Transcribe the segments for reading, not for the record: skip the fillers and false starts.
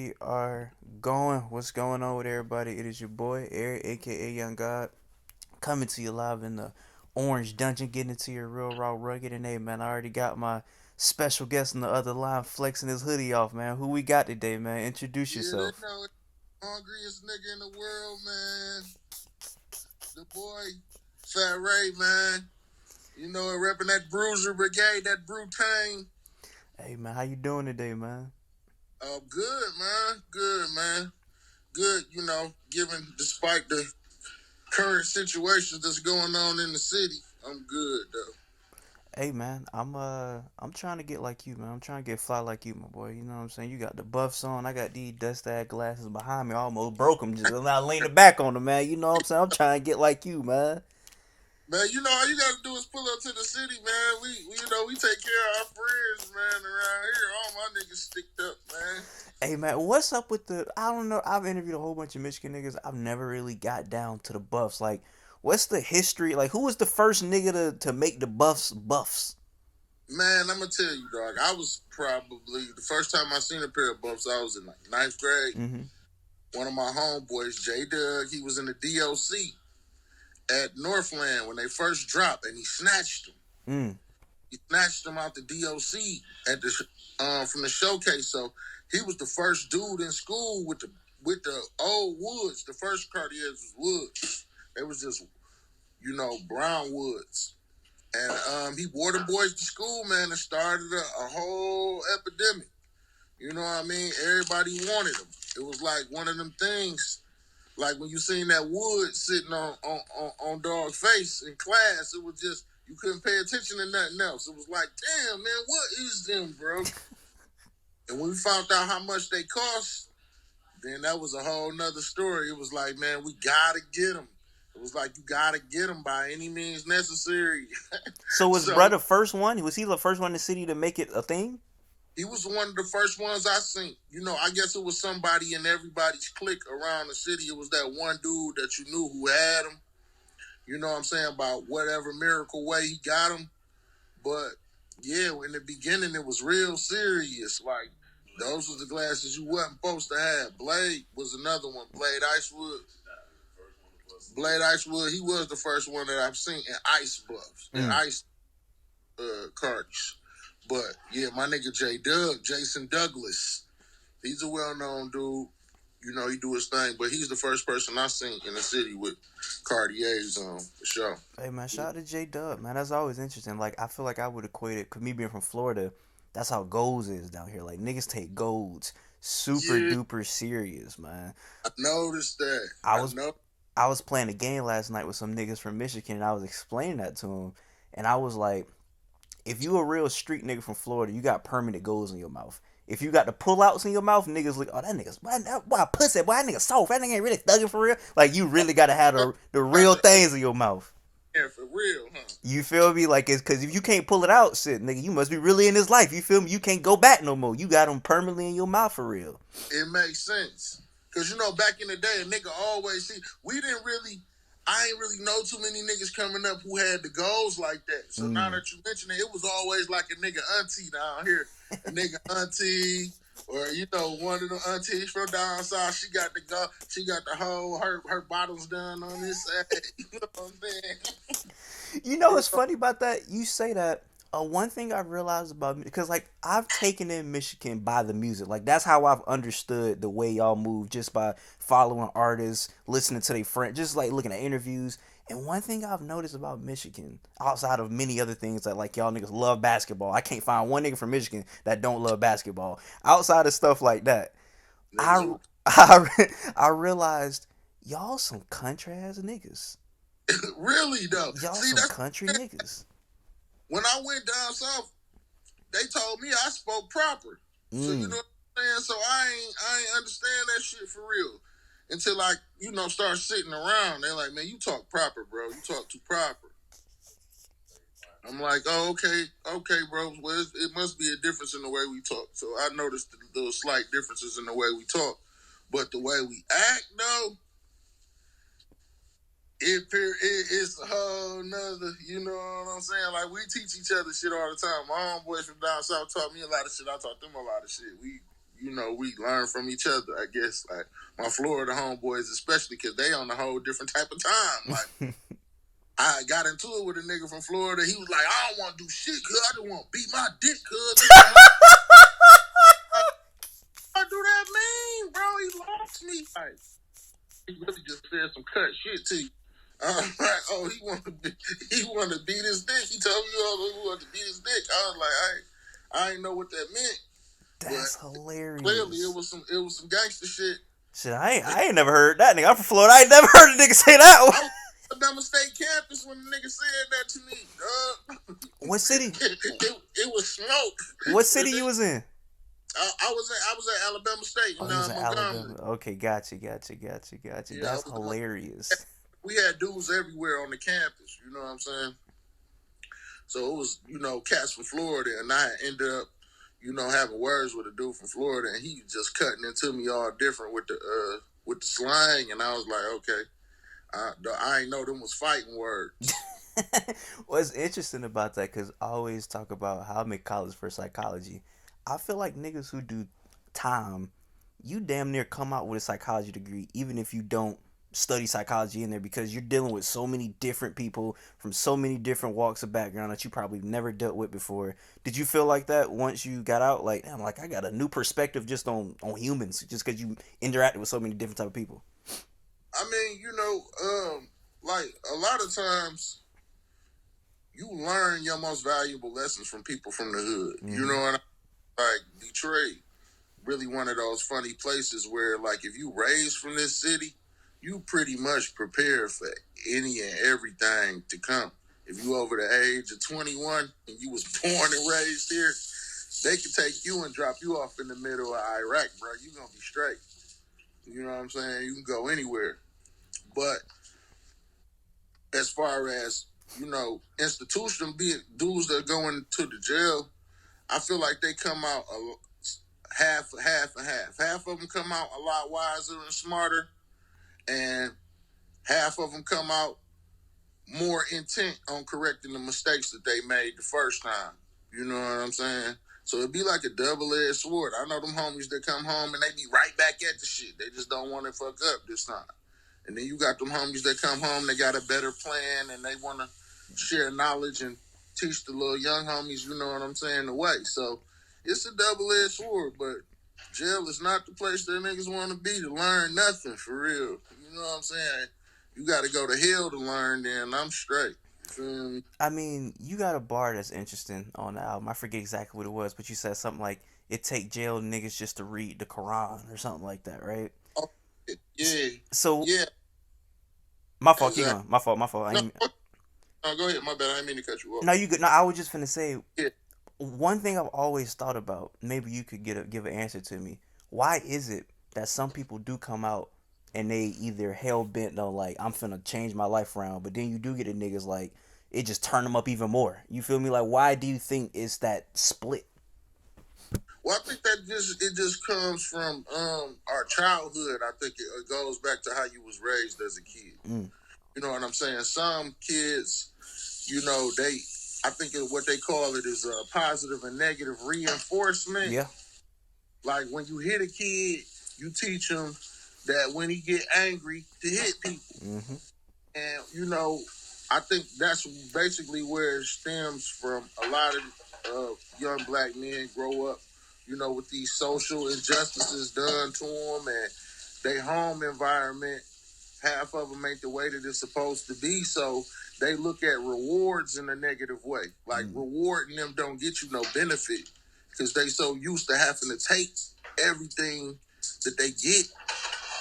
We are going. What's going on with everybody? It is your boy Eric, aka Young God, coming to you live in the Orange Dungeon, getting into your real raw rugged. And hey, man, I already got my special guest on the other line flexing his hoodie off, man. Who we got today, man? Introduce Yeah, they yourself. know it. Hungriest nigga in the world, man. The boy, Fat Ray, man. You know it, repping that Bruiser Brigade, that Brutane. Hey, man, how you doing today, man? Good, man. Good, man. Good, given despite the current situations that's going on in the city. I'm good, though. Hey, man, I'm trying to get like you, man. I'm trying to get fly like you, my boy. You know what I'm saying? You got the buffs on. I got these dust ass glasses behind me. I almost broke them. Just I'm not leaning back on them, man. You know what I'm saying? I'm trying to get like you, man. Man, all you gotta do is pull up to the city, man. We take care of our friends, man, around here. All my niggas sticked up, man. Hey man, what's up with the? I don't know. I've interviewed a whole bunch of Michigan niggas. I've never really got down to the Buffs. Like, what's the history? Like, who was the first nigga to make the Buffs Buffs? Man, I'm gonna tell you, dog. I was probably the first time I seen a pair of bumps. I was in like ninth grade. Mm-hmm. One of my homeboys, J Doug, he was in the DOC at Northland when they first dropped, and he snatched them. Mm. He snatched them out the DOC at the from the showcase. So he was the first dude in school with the old woods. The first Cartiers was woods. It was just brown woods. And he wore them boys to school, man, and started a whole epidemic. You know what I mean? Everybody wanted them. It was like one of them things, like when you seen that wood sitting on dog's face in class, it was just, you couldn't pay attention to nothing else. It was like, damn, man, what is them, bro? And when we found out how much they cost, then that was a whole nother story. It was like, man, we gotta get them. It was like, you gotta get them by any means necessary. So was So brother first one? Was he the first one in the city to make it a thing? he was one of the first ones I seen. I guess it was somebody in everybody's clique around the city. It was that one dude that you knew who had him. You know what I'm saying? About whatever miracle way he got him. But yeah, in the beginning, it was real serious. Like, those was the glasses you wasn't supposed to have. Blade was another one. Blade Icewood. Blade Icewood, he was the first one that I've seen in ice buffs, in Mm. ice cards. But yeah, my nigga J Doug, Jason Douglas, he's a well-known dude. He do his thing, but he's the first person I seen in the city with Cartiers on for sure. Hey man, shout out to J Dub, man. That's always interesting. Like I feel like I would equate it, cause me being from Florida, that's how golds is down here. Like niggas take golds super Yeah, duper serious, man. I noticed that. I I was know. I was playing a game last night with some niggas from Michigan, and I was explaining that to them, and I was like, if you a real street nigga from Florida, you got permanent goals in your mouth. If you got the pullouts in your mouth, niggas look, oh that nigga's why pussy, boy that nigga soft, that nigga ain't really thugging for real. Like you really gotta have the real things in your mouth. Yeah, for real, huh? You feel me? Like it's cause if you can't pull it out, shit, nigga, you must be really in his life. You feel me? You can't go back no more. You got them permanently in your mouth for real. It makes sense. Cause back in the day, a nigga always see. I ain't really know too many niggas coming up who had the goals like that. So now Mm. that you mention it, it was always like a nigga auntie down here, a nigga auntie, or one of the aunties from down south. She got the go. She got the whole her bottles done on this side. You know what I'm saying? You know what's funny about that? You say that. One thing I realized about because like I've taken in Michigan by the music, like that's how I've understood the way y'all move just by following artists, listening to their friends, just like looking at interviews. And one thing I've noticed about Michigan, outside of many other things that like y'all niggas love basketball, I can't find one nigga from Michigan that don't love basketball. Outside of stuff like that, I Niggas, I, I realized y'all some country ass niggas. really though. Y'all See, some country niggas. when I went down south, they told me I spoke proper. So you know Mm. what I'm saying? So I ain't understand that shit for real. Until I, start sitting around. They're like, man, you talk proper, bro. You talk too proper. I'm like, oh, okay, bro. Well, it must be a difference in the way we talk. So I noticed those slight differences in the way we talk. But the way we act, though, it's a whole nother, you know what I'm saying? Like, we teach each other shit all the time. My homeboys from down south taught me a lot of shit. I taught them a lot of shit. we learn from each other. I guess like my Florida homeboys, especially because they on a whole different type of time. Like I got into it with a nigga from Florida. He was like, I don't want to do shit, cuz I just want to beat my dick, cuz. I do that mean, bro. He lost me. Like, he really just said some cut shit to you. I'm like, oh, he wanted to beat his dick. He told me, oh, he wanted to beat his dick. I was like, I didn't know what that meant, but That's clearly hilarious. it was some gangster shit. Shit, I ain't never heard that nigga. I'm from Florida. I ain't never heard a nigga say that one. I was on Alabama State campus when the nigga said that to me. What city? It was smoke. What city you was in? I was at Alabama State, Oh, he was in Montgomery. Alabama. Okay, gotcha. Yeah, That's hilarious. we had dudes everywhere on the campus. You know what I'm saying? So it was, cats from Florida, and I ended up, having words with a dude from Florida, and he just cutting into me all different with the slang, and I was like, okay, I ain't know them was fighting words. What's interesting about that, because I always talk about how I'm in college for psychology. I feel like niggas who do time, you damn near come out with a psychology degree, even if you don't study psychology in there, because you're dealing with so many different people from so many different walks of background that you probably never dealt with before. Did you feel like that once you got out? Like, damn, like I got a new perspective just on humans, just because you interacted with so many different type of people. I mean, like a lot of times you learn your most valuable lessons from people from the hood. You Mm-hmm. know what like Detroit, really one of those funny places where, like, if you raised from this city, you pretty much prepare for any and everything to come. If you over the age of 21 and you was born and raised here, they can take you and drop you off in the middle of Iraq, bro. You gonna be straight. You know what I'm saying? You can go anywhere. But as far as institutional dudes that are going to the jail, I feel like they come out half and half. Half of them come out a lot wiser and smarter, and half of them come out more intent on correcting the mistakes that they made the first time. You know what I'm saying? So it'd be like a double-edged sword. I know them homies that come home and they be right back at the shit. They just don't want to fuck up this time. And then you got them homies that come home, they got a better plan and they want to share knowledge and teach the little young homies, you know what I'm saying, the way. So it's a double-edged sword, but jail is not the place that niggas want to be to learn nothing, for real. You know what I'm saying? You got to go to hell to learn, then I'm straight. You feel me? I mean, you got a bar that's interesting on the album. I forget exactly what it was, but you said something like it take jail niggas just to read the Quran or something like that, right? Oh, yeah, So yeah, my fault. Keep exactly. going. My fault. My fault. I No, ain't, no, go ahead. My bad. I didn't mean to cut you off. no, you good. No, I was just finna say Yeah. one thing I've always thought about. Maybe you could give an answer to me. Why is it that some people do come out and they either hell bent on like I'm finna change my life around, but then you do get the niggas like it just turn them up even more. You feel me? Like why do you think it's that split? Well, I think that it just comes from our childhood. I think it goes back to how you was raised as a kid. Mm. You know what I'm saying? Some kids, they I think what they call it is a positive and negative reinforcement. Yeah. Like when you hit a kid, you teach him that when he get angry to hit people. Mm-hmm. And I think that's basically where it stems from. A lot of young black men grow up, with these social injustices done to them, and their home environment, half of them ain't the way that it's supposed to be. So they look at rewards in a negative way. Like Mm. rewarding them don't get you no benefit because they so used to having to take everything that they get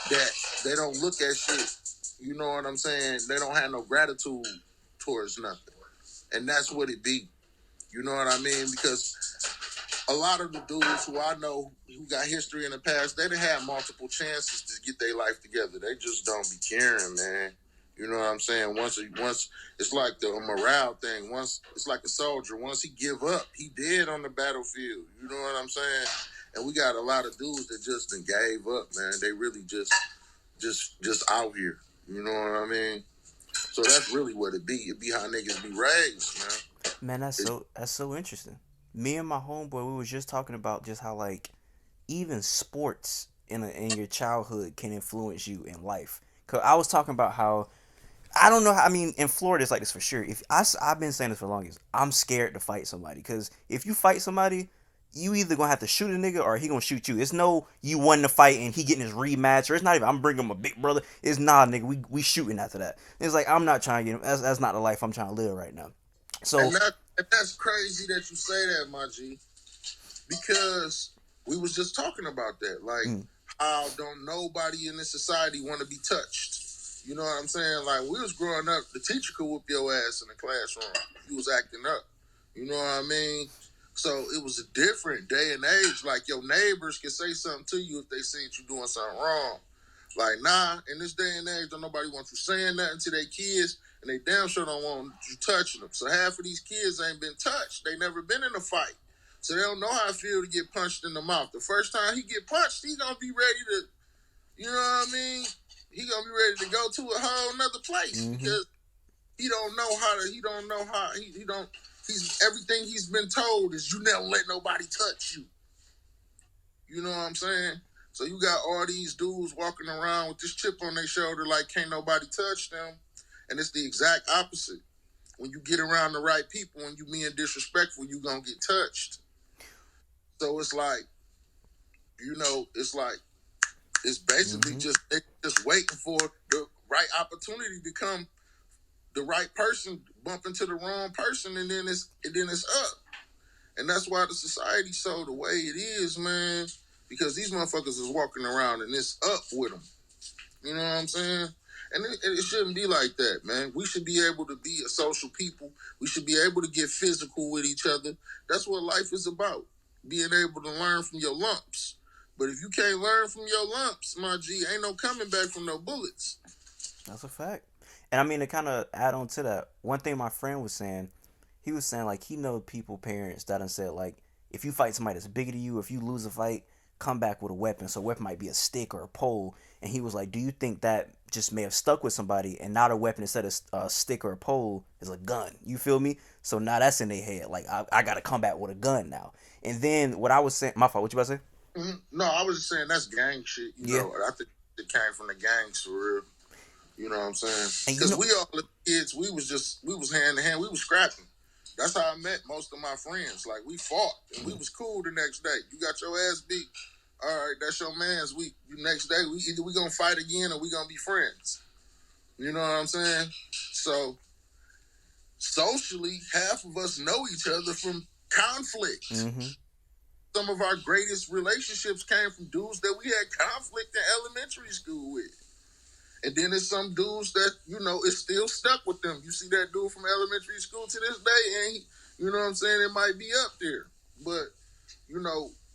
that they don't look at shit. You know what I'm saying? They don't have no gratitude towards nothing. And that's what it be. You know what I mean? Because a lot of the dudes who I know who got history in the past, they done had multiple chances to get their life together. They just don't be caring, man. You know what I'm saying? Once it's like the morale thing. Once it's like a soldier. Once he give up, he dead on the battlefield. You know what I'm saying? And we got a lot of dudes that just done gave up, man. They really just out here. You know what I mean? So that's really what it be. It be how niggas be raised, man. Man, that's so interesting. Me and my homeboy, we was just talking about just how like even sports in your childhood can influence you in life. Cause I was talking about how I don't know. I mean, in Florida, it's like this for sure. If I've been saying this for the longest, I'm scared to fight somebody because if you fight somebody, you either gonna have to shoot a nigga or he gonna shoot you. It's no you won the fight and he getting his rematch, or it's not even I'm bringing my big brother. It's nah, nigga. We shooting after that. It's like I'm not trying to get him. That's not the life I'm trying to live right now. And So, that's crazy that you say that, my G, because we was just talking about that. Like, mm, how don't nobody in this society want to be touched? You know what I'm saying? Like, we was growing up, the teacher could whoop your ass in the classroom. You was acting up. You know what I mean? So it was a different day and age. Like, your neighbors could say something to you if they seen you doing something wrong. Like, nah, in this day and age, don't nobody want you saying nothing to their kids, and they damn sure don't want you touching them. So half of these kids ain't been touched. They never been in a fight. So they don't know how it feel to get punched in the mouth. The first time he get punched, he gonna be ready to, you know what I mean? He gonna be ready to go to a whole nother place mm-hmm, because he don't know how to. He don't know how. He don't. He's everything he's been told is you never let nobody touch you. You know what I'm saying? So you got all these dudes walking around with this chip on their shoulder like can't nobody touch them. And it's the exact opposite. When you get around the right people and you being disrespectful, you gonna get touched. So it's like, it's like it's basically mm-hmm. just waiting for the right opportunity to come, the right person bump into the wrong person, and then it's up. And that's why the society's so the way it is, man. Because these motherfuckers is walking around and it's up with them. You know what I'm saying? And it shouldn't be like that, man. We should be able to be a social people. We should be able to get physical with each other. That's what life is about. Being able to learn from your lumps. But if you can't learn from your lumps, my G, ain't no coming back from no bullets. That's a fact. And I mean to kind of add on to that, one thing my friend was saying, he was saying like he know people parents that done said like if you fight somebody that's bigger than you, if you lose a fight, come back with a weapon. So a weapon might be a stick or a pole. And he was like, do you think that just may have stuck with somebody and not a weapon instead of a stick or a pole is a gun? You feel me? So now that's in their head. Like I got to come back with a gun now. And then what I was saying, my fault. What you about to say? Mm-hmm. No, I was just saying that's gang shit. Yeah. I think it came from the gangs for real. You know what I'm saying? And you Because know, we all the kids, we was hand to hand, we was scrapping. That's how I met most of my friends. Like we fought and we was cool the next day. You got your ass beat. All right, that's your man's. Next day we either we gonna fight again or we gonna be friends. You know what I'm saying? So socially, half of us know each other from conflict. mm-hmm. Some of our greatest relationships came from dudes that we had conflict in elementary school with. And then there's some dudes that, it's still stuck with them. You see that dude from elementary school to this day, and you know what I'm saying? It might be up there. But,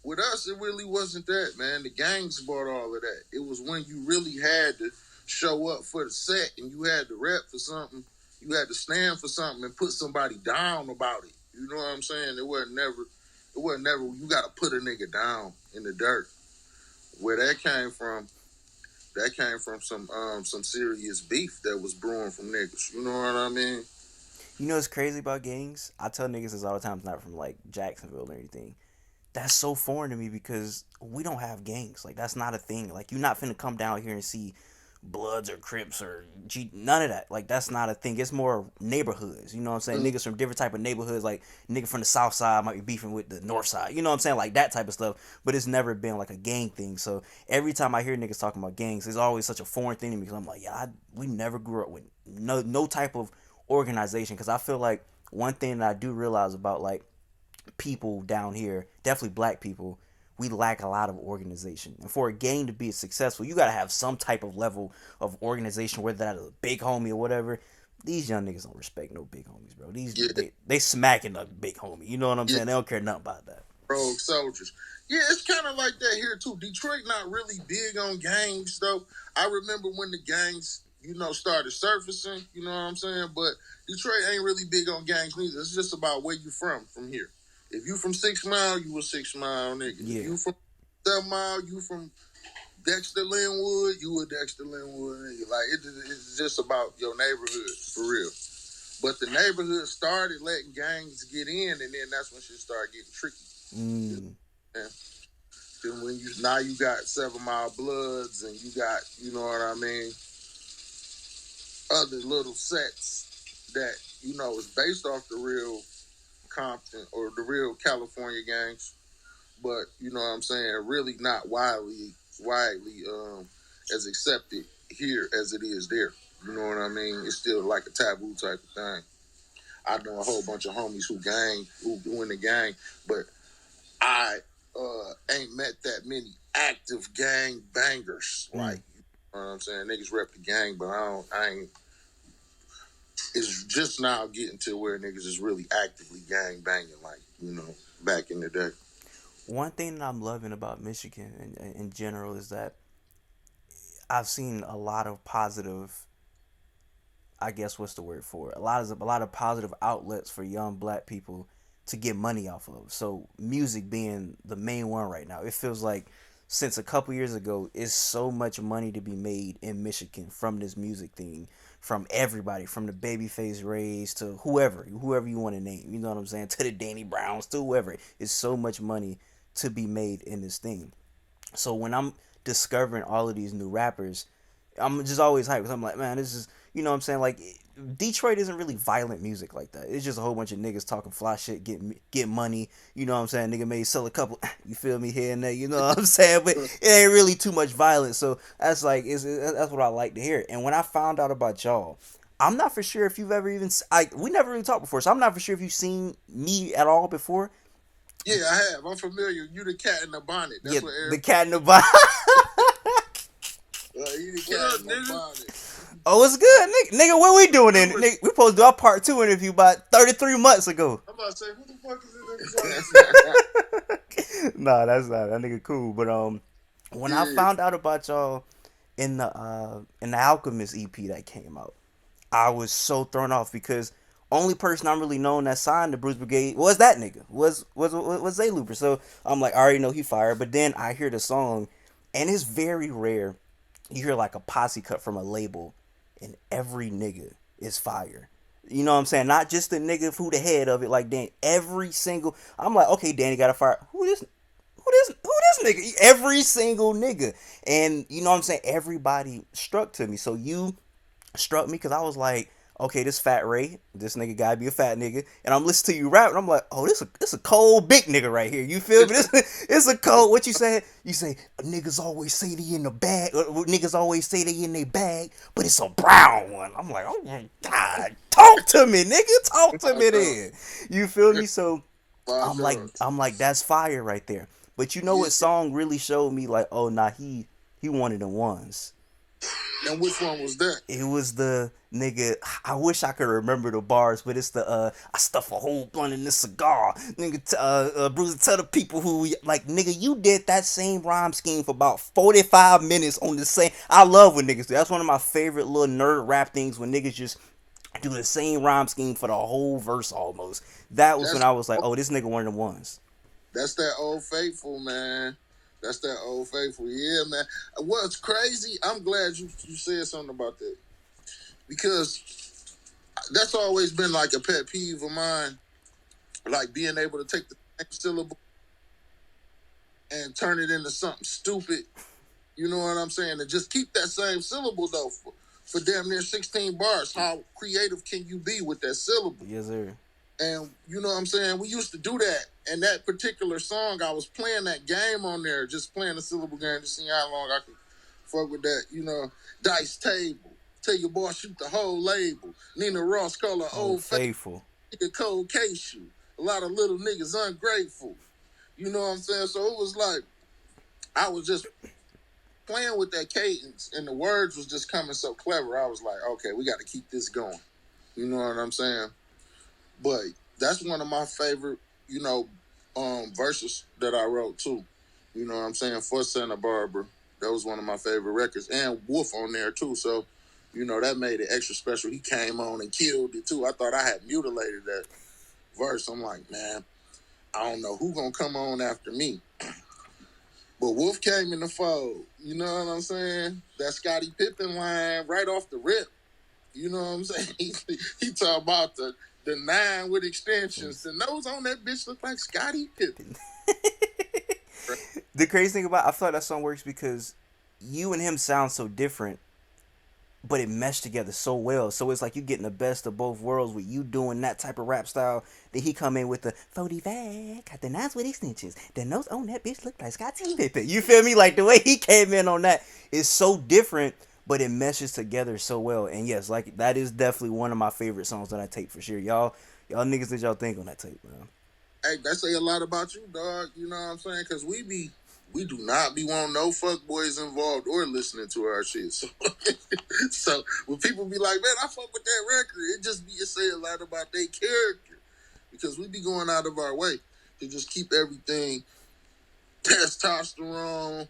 with us, it really wasn't that, man. The gangs brought all of that. It was when you really had to show up for the set and you had to rep for something. You had to stand for something and put somebody down about it. You know what I'm saying? It wasn't never, you got to put a nigga down in the dirt. Where that came from some serious beef that was brewing from niggas. You know what I mean? You know what's crazy about gangs? I tell niggas this all the time. It's not from like Jacksonville or anything. That's so foreign to me because we don't have gangs. Like that's not a thing. Like you're not finna come down here and see Bloods or Crips or none of that. Like that's not a thing. It's more neighborhoods. You know what I'm saying? Mm-hmm. Niggas from different type of neighborhoods. Like nigga from the south side might be beefing with the north side. You know what I'm saying? Like that type of stuff. But it's never been like a gang thing. So every time I hear niggas talking about gangs, it's always such a foreign thing to me because I'm like, yeah, we never grew up with no type of organization. Because I feel like one thing that I do realize about like people down here, definitely black people, we lack a lot of organization. And for a game to be successful, you gotta have some type of level of organization, whether that's a big homie or whatever. These young niggas don't respect no big homies, bro. These Yeah, they smacking a big homie. You know what I'm yeah, saying? They don't care nothing about that. rogue soldiers. Yeah, it's kind of like that here too. Detroit not really big on gangs though. I remember when the gangs, started surfacing. You know what I'm saying? But Detroit ain't really big on gangs neither. It's just about where you from here. If you from 6 Mile, you a 6 Mile nigga. If Yeah. you from 7 Mile, you from Dexter Linwood, you a Dexter Linwood nigga. Like it's just about your neighborhood for real. But the neighborhood started letting gangs get in, and then that's when shit started getting tricky. Mm. Yeah. Then when you now you got 7 Mile Bloods and you got, you know what I mean, other little sets that, is based off the real Compton or the real California gangs, but you know what I'm saying, really not widely as accepted here as it is there. You know what I mean? It's still like a taboo type of thing. I know a whole bunch of homies who in the gang, but I ain't met that many active gang bangers. Mm. Like, you know what I'm saying? Niggas rep the gang, but I ain't. It's just now getting to where niggas is really actively gang banging, like, back in the day. One thing that I'm loving about Michigan in general is that I've seen a lot of positive, I guess what's the word for it? A lot of positive outlets for young black people to get money off of. So music being the main one right now. It feels like since a couple years ago, it's so much money to be made in Michigan from this music thing, from everybody, from the Babyface Rays to whoever you want to name. You know what I'm saying? To the Danny Browns, to whoever. It's so much money to be made in this thing. So when I'm discovering all of these new rappers, I'm just always hyped because I'm like, man, this is, you know what I'm saying? Like, Detroit isn't really violent music like that. It's just a whole bunch of niggas talking fly shit, get money. You know what I'm saying? Nigga may sell a couple, you feel me, here and there. You know what I'm saying? But it ain't really too much violence. So that's like, that's what I like to hear. And when I found out about y'all, I'm not for sure if you've ever even, we never really talked before, so I'm not for sure if you've seen me at all before. Yeah, I have. I'm familiar. You the cat in the bonnet. Yeah, That's what the everybody. cat in the box. You the cat in the bonnet. Oh, it's good, nigga. Nigga, what we doing in? Nigga, we supposed to do our part 2 interview about 33 months ago. I'm about to say, who the fuck is it? Nah, that's not that nigga cool. But when I Yeah. found out about y'all in the Alchemist EP that came out, I was so thrown off because only person I'm really known that signed the Bruiser Brigade was that nigga was Zay Looper. So I'm like, I already know he fired. But then I hear the song, and it's very rare you hear like a posse cut from a label, and every nigga is fire. You know what I'm saying? Not just the nigga who the head of it, like Dan. Every single, I'm like, okay, Danny got a fire. Who this nigga? Every single nigga, and you know what I'm saying. Everybody struck to me. So you struck me because I was like, okay, this Fat Ray, this nigga gotta be a fat nigga, and I'm listening to you rap, and I'm like, oh, this a cold big nigga right here. You feel me? This it's a cold. What you say? You say niggas always say they in the bag. Niggas always say they in their bag, but it's a brown one. I'm like, oh my god, talk to me, nigga, talk to My me God. then. You feel me? So My I'm like, God. that's fire right there. But you know Yeah. what song really showed me like, oh nah, he one of the ones. And which one was that? It was the nigga. I wish I could remember the bars, but it's the I stuff a whole blunt in this cigar, nigga. Bruiser, tell the people who like, nigga. You did that same rhyme scheme for about 45 minutes on the same. I love when niggas do. That's one of my favorite little nerd rap things when niggas just do the same rhyme scheme for the whole verse almost. That was when That's I was like, oh, this nigga one of the ones. that's that old faithful, man. That's that old faithful. Yeah, man. What's crazy? I'm glad you said something about that because that's always been like a pet peeve of mine. Like being able to take the same syllable and turn it into something stupid. You know what I'm saying? And just keep that same syllable though for damn near 16 bars. How creative can you be with that syllable? Yes, sir. And you know what I'm saying? We used to do that. And that particular song, I was playing that game on there, just playing the syllable game to see how long I could fuck with that. Dice table. Tell your boy shoot the whole label. Nina Ross call her Oh, old face. faithful. Nigga cold case shoe. A lot of little niggas ungrateful. You know what I'm saying? So it was like I was just playing with that cadence, and the words was just coming so clever. I was like, okay, we got to keep this going. You know what I'm saying? But that's one of my favorite, verses that I wrote too. You know what I'm saying? For Santa Barbara, that was one of my favorite records, and Wolf on there too. So, that made it extra special. He came on and killed it too. I thought I had mutilated that verse. I'm like, man, I don't know who gonna come on after me. But Wolf came in the fold. You know what I'm saying? That Scottie Pippen line right off the rip. You know what I'm saying? He talk about the 9 with extensions. The nose on that bitch look like Scottie Pippen. The crazy thing about I feel like that song works because you and him sound so different, but it meshed together so well. So it's like you getting the best of both worlds with you doing that type of rap style. Then he come in with the 45, got the nines with extensions. The nose on that bitch look like Scottie Pippen. You feel me? Like the way he came in on that is so different, but it meshes together so well. And yes, like that is definitely one of my favorite songs on that tape for sure. Y'all niggas, did y'all think on that tape, man? Hey, that say a lot about you, dog. You know what I'm saying? Because we do not be wanting no fuck boys involved or listening to our shit. So, so when people be like, man, I fuck with that record, it say a lot about their character because we be going out of our way to just keep everything testosterone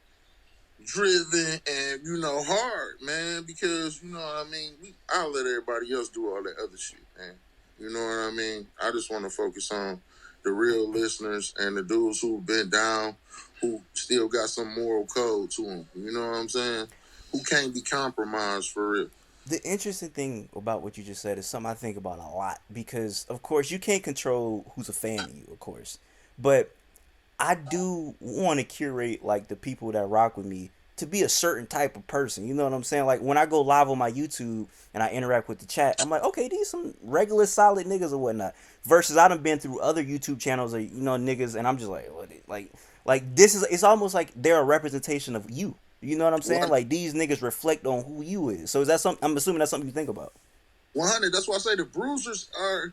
driven and hard, man. Because you know what I mean. I'll let everybody else do all that other shit, man. You know what I mean. I just want to focus on the real listeners and the dudes who've been down, who still got some moral code to them. You know what I'm saying? Who can't be compromised for real. The interesting thing about what you just said is something I think about a lot because, of course, you can't control who's a fan of you, of course, but I do want to curate like the people that rock with me to be a certain type of person. You know what I'm saying? Like when I go live on my YouTube and I interact with the chat, I'm like, okay, these some regular solid niggas or whatnot. Versus I done been through other YouTube channels or niggas, and I'm just like, what? Like this is it's almost like they're a representation of you. You know what I'm saying? Like these niggas reflect on who you is. So is that something? I'm assuming that's something you think about. 100. That's why I say the Bruisers are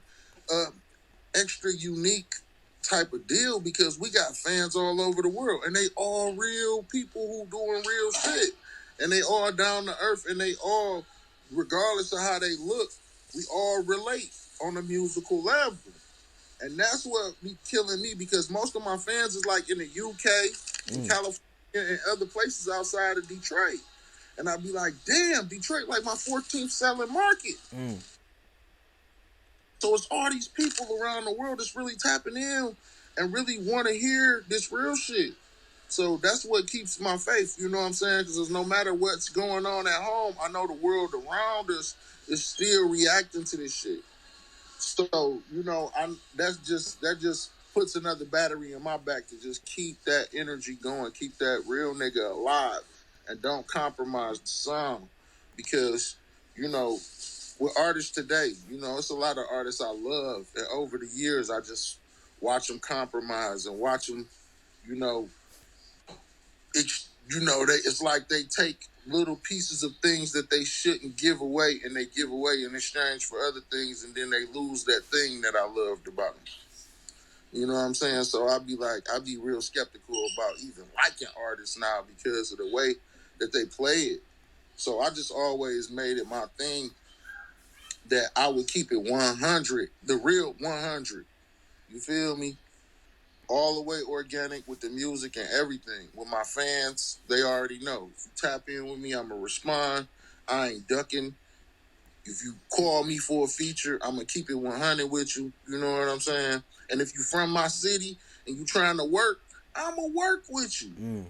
extra unique type of deal because we got fans all over the world and they all real people who doing real shit and they all down to earth and they all, regardless of how they look, we all relate on a musical level. And that's what be killing me because most of my fans is like in the UK, in California, and other places outside of Detroit. And I'd be like, damn, Detroit like my 14th selling market. So it's all these people around the world that's really tapping in and really want to hear this real shit. So that's what keeps my faith, you know what I'm saying? Because no matter what's going on at home, I know the world around us is still reacting to this shit. So, that just puts another battery in my back to just keep that energy going, keep that real nigga alive, and don't compromise the sound. Because, you know, with artists today, it's a lot of artists I love, and over the years, I just watch them compromise and watch them, you know, it's like they take little pieces of things that they shouldn't give away, and they give away in exchange for other things, and then they lose that thing that I loved about them. You know what I'm saying? So I'd be real skeptical about even liking artists now because of the way that they play it. So I just always made it my thing that I would keep it 100, the real 100. You feel me? All the way organic with the music and everything. With my fans, they already know. If you tap in with me, I'm going to respond. I ain't ducking. If you call me for a feature, I'm going to keep it 100 with you. You know what I'm saying? And if you from my city and you trying to work, I'm going to work with you.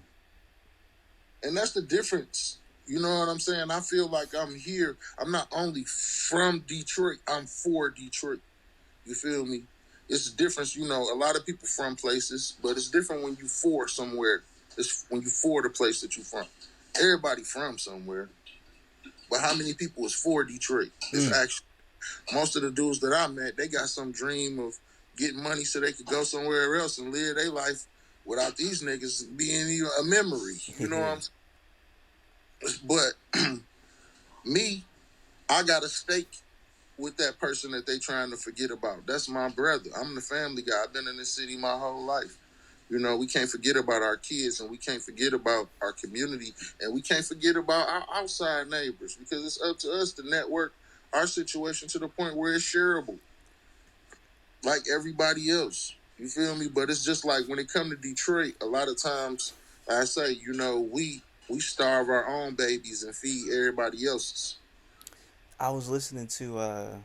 And that's the difference. You know what I'm saying? I feel like I'm here. I'm not only from Detroit, I'm for Detroit. You feel me? It's a difference, a lot of people from places, but it's different when you for somewhere. It's when you for the place that you from. Everybody from somewhere. But how many people is for Detroit? It's actually most of the dudes that I met, they got some dream of getting money so they could go somewhere else and live their life without these niggas being even a memory. You know what I'm saying? But me, I got a stake with that person that they trying to forget about. That's my brother. I'm the family guy. I've been in this city my whole life. We can't forget about our kids and we can't forget about our community and we can't forget about our outside neighbors because it's up to us to network our situation to the point where it's shareable like everybody else. You feel me? But it's just like when it comes to Detroit, a lot of times I say, we starve our own babies and feed everybody else's. I was listening to a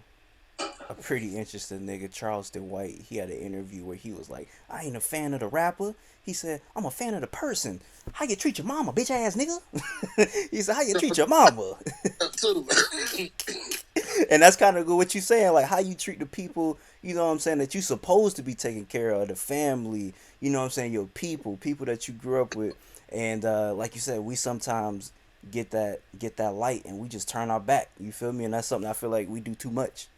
pretty interesting nigga, Charleston White. He had an interview where he was like, I ain't a fan of the rapper. He said, I'm a fan of the person. How you treat your mama, bitch ass nigga? He said, how you treat your mama? Too. And that's kind of good what you're saying, like how you treat the people, you know what I'm saying, that you supposed to be taking care of, the family, you know what I'm saying, your people that you grew up with. And like you said, we sometimes get that light and we just turn our back. You feel me? And that's something I feel like we do too much.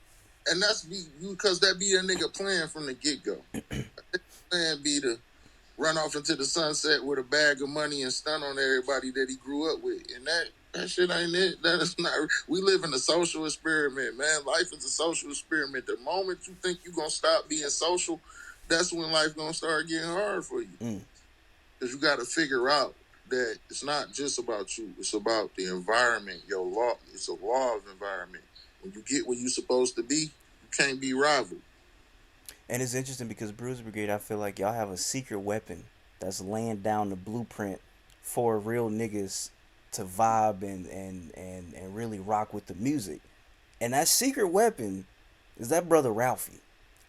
And that's because that be a nigga plan from the get go. Plan be to run off into the sunset with a bag of money and stun on everybody that he grew up with. And that shit ain't it. That is not. We live in a social experiment, man. Life is a social experiment. The moment you think you're gonna stop being social, that's when life gonna start getting hard for you. Mm. Because you got to figure out that it's not just about you. It's about the environment. Your law. It's a law of environment. When you get where you're supposed to be, you can't be rivaled. And it's interesting because Bruiser Brigade, I feel like y'all have a secret weapon that's laying down the blueprint for real niggas to vibe and really rock with the music. And that secret weapon is that brother Ralphie.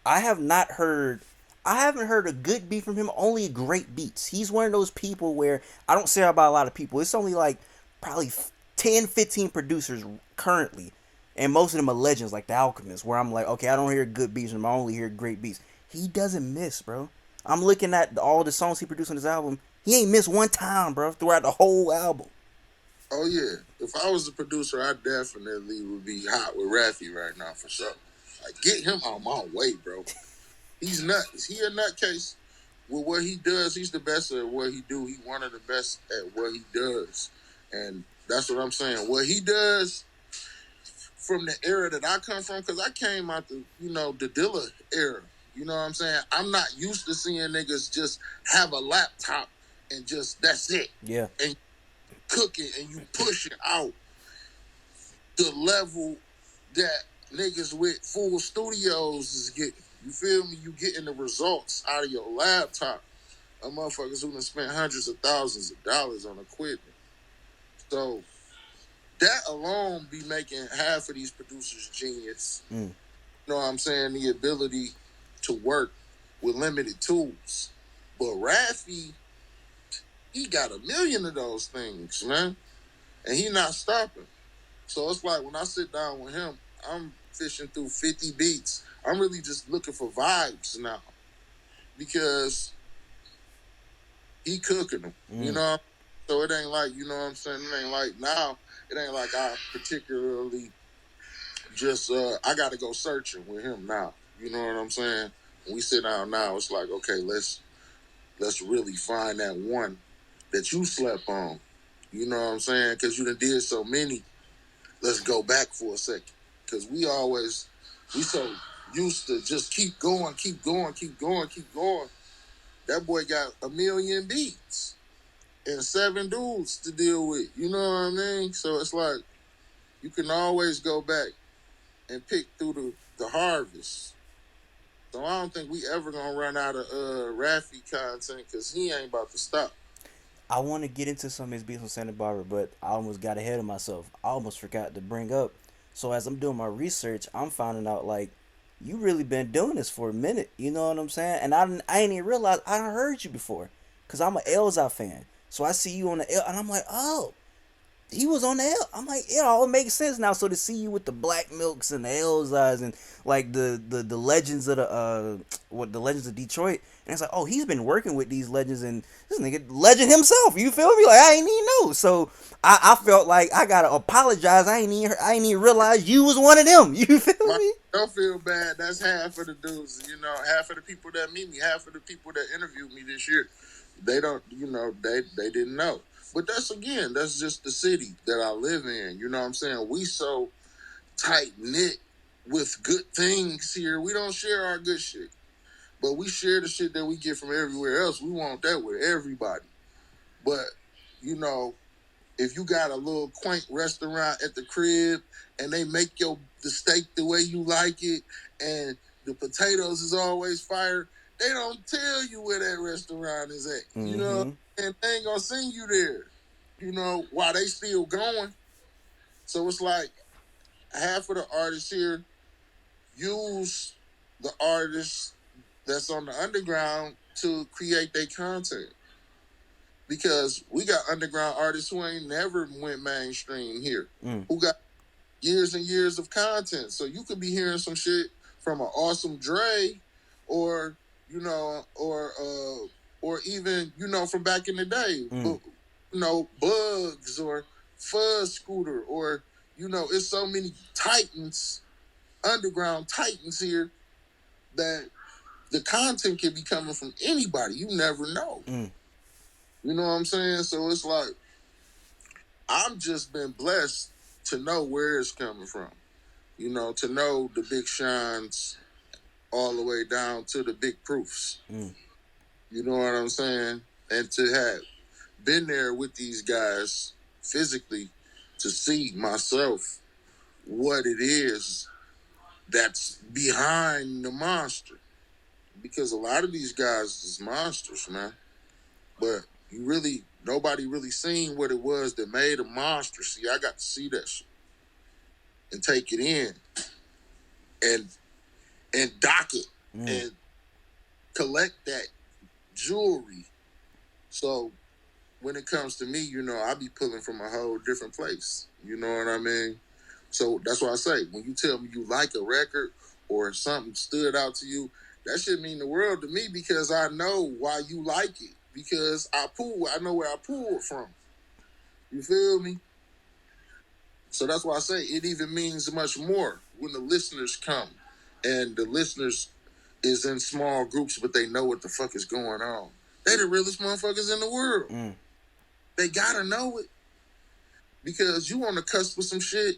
I have not heard I haven't heard a good beat from him, only great beats. He's one of those people where I don't say about a lot of people. It's only like probably 10, 15 producers currently. And most of them are legends like The Alchemist, where I'm like, okay, I don't hear good beats from him, I only hear great beats. He doesn't miss, bro. I'm looking at all the songs he produced on his album. He ain't missed one time, bro, throughout the whole album. Oh yeah, if I was a producer, I definitely would be hot with Raffy right now for sure. Like, get him on my way, bro. He's nuts. He a nutcase with what he does. He's the best at what he do. He one of the best at what he does, and that's what I'm saying. What he does from the era that I come from, because I came out the Dilla era. You know what I'm saying? I'm not used to seeing niggas just have a laptop and just that's it. Yeah. And cook it and you push it out the level that niggas with full studios is getting. You feel me? You getting the results out of your laptop. A motherfuckers who done spent hundreds of thousands of dollars on equipment. So that alone be making half of these producers genius. Mm. You know what I'm saying? The ability to work with limited tools. But Raffy, he got a million of those things, man. And he not stopping. So it's like when I sit down with him, I'm fishing through 50 beats. I'm really just looking for vibes now because he cooking them, you know? So it ain't like, you know what I'm saying? It ain't like now, it ain't like I particularly just, I got to go searching with him now. You know what I'm saying? When we sit down now, it's like, okay, let's really find that one that you slept on. You know what I'm saying? Because you done did so many. Let's go back for a second. Because we so used to just keep going, keep going, keep going, keep going. That boy got a million beats and 7 dudes to deal with. You know what I mean? So it's like you can always go back and pick through the harvest. So I don't think we ever gonna run out of Raffy content because he ain't about to stop. I want to get into some of his beats on Santa Barbara, but I almost got ahead of myself. I almost forgot to bring up. So as I'm doing my research, I'm finding out like you really been doing this for a minute. You know what I'm saying? And I didn't even realize I heard you before, cause I'm an Elza fan. So I see you on the L, and I'm like, oh, he was on the L. I'm like, it all makes sense now. So to see you with the Black Milks and the Elzas and like the legends of the legends of Detroit, and it's like, oh, he's been working with these legends and this nigga legend himself. You feel me? Like I ain't even know. So I felt like I gotta apologize. I ain't even realize you was one of them. You feel me? Don't feel bad. That's half of the dudes. You know, half of the people that meet me, half of the people that interviewed me this year. They don't. You know, they didn't know. But that's just the city that I live in. You know what I'm saying? We so tight knit with good things here. We don't share our good shit, but we share the shit that we get from everywhere else. We want that with everybody. But you know, if you got a little quaint restaurant at the crib and they make the steak the way you like it and the potatoes is always fire, they don't tell you where that restaurant is at. You know, Mm-hmm. and they ain't gonna send you there. You know, while they still going. So it's like half of the artists here use the artists that's on the underground to create their content. Because we got underground artists who ain't never went mainstream here. Mm. Who got years and years of content. So you could be hearing some shit from an awesome Dre, or or even from back in the day, Mm, Bugs or Fuzz Scooter, or it's so many titans, underground titans here, that the content can be coming from anybody. You never know. mm, You know what I'm saying? So it's like I'm just been blessed to know where it's coming from. To know the big shines all the way down to the big proofs. mm, You know what I'm saying? And to have been there with these guys physically, to see myself what it is that's behind the monster. Because a lot of these guys is monsters, man. But nobody really seen what it was that made a monster. See, I got to see that shit and take it in, and dock it mm. and collect that jewelry. So when it comes to me, I be pulling from a whole different place. You know what I mean? So that's why I say, when you tell me you like a record or something stood out to you, that should mean the world to me, because I know why you like it. Because I know where I pulled from. You feel me? So that's why I say it even means much more when the listeners come, and the listeners is in small groups, but they know what the fuck is going on. They the realest motherfuckers in the world. Mm. They gotta know it, because you on the cusp of some shit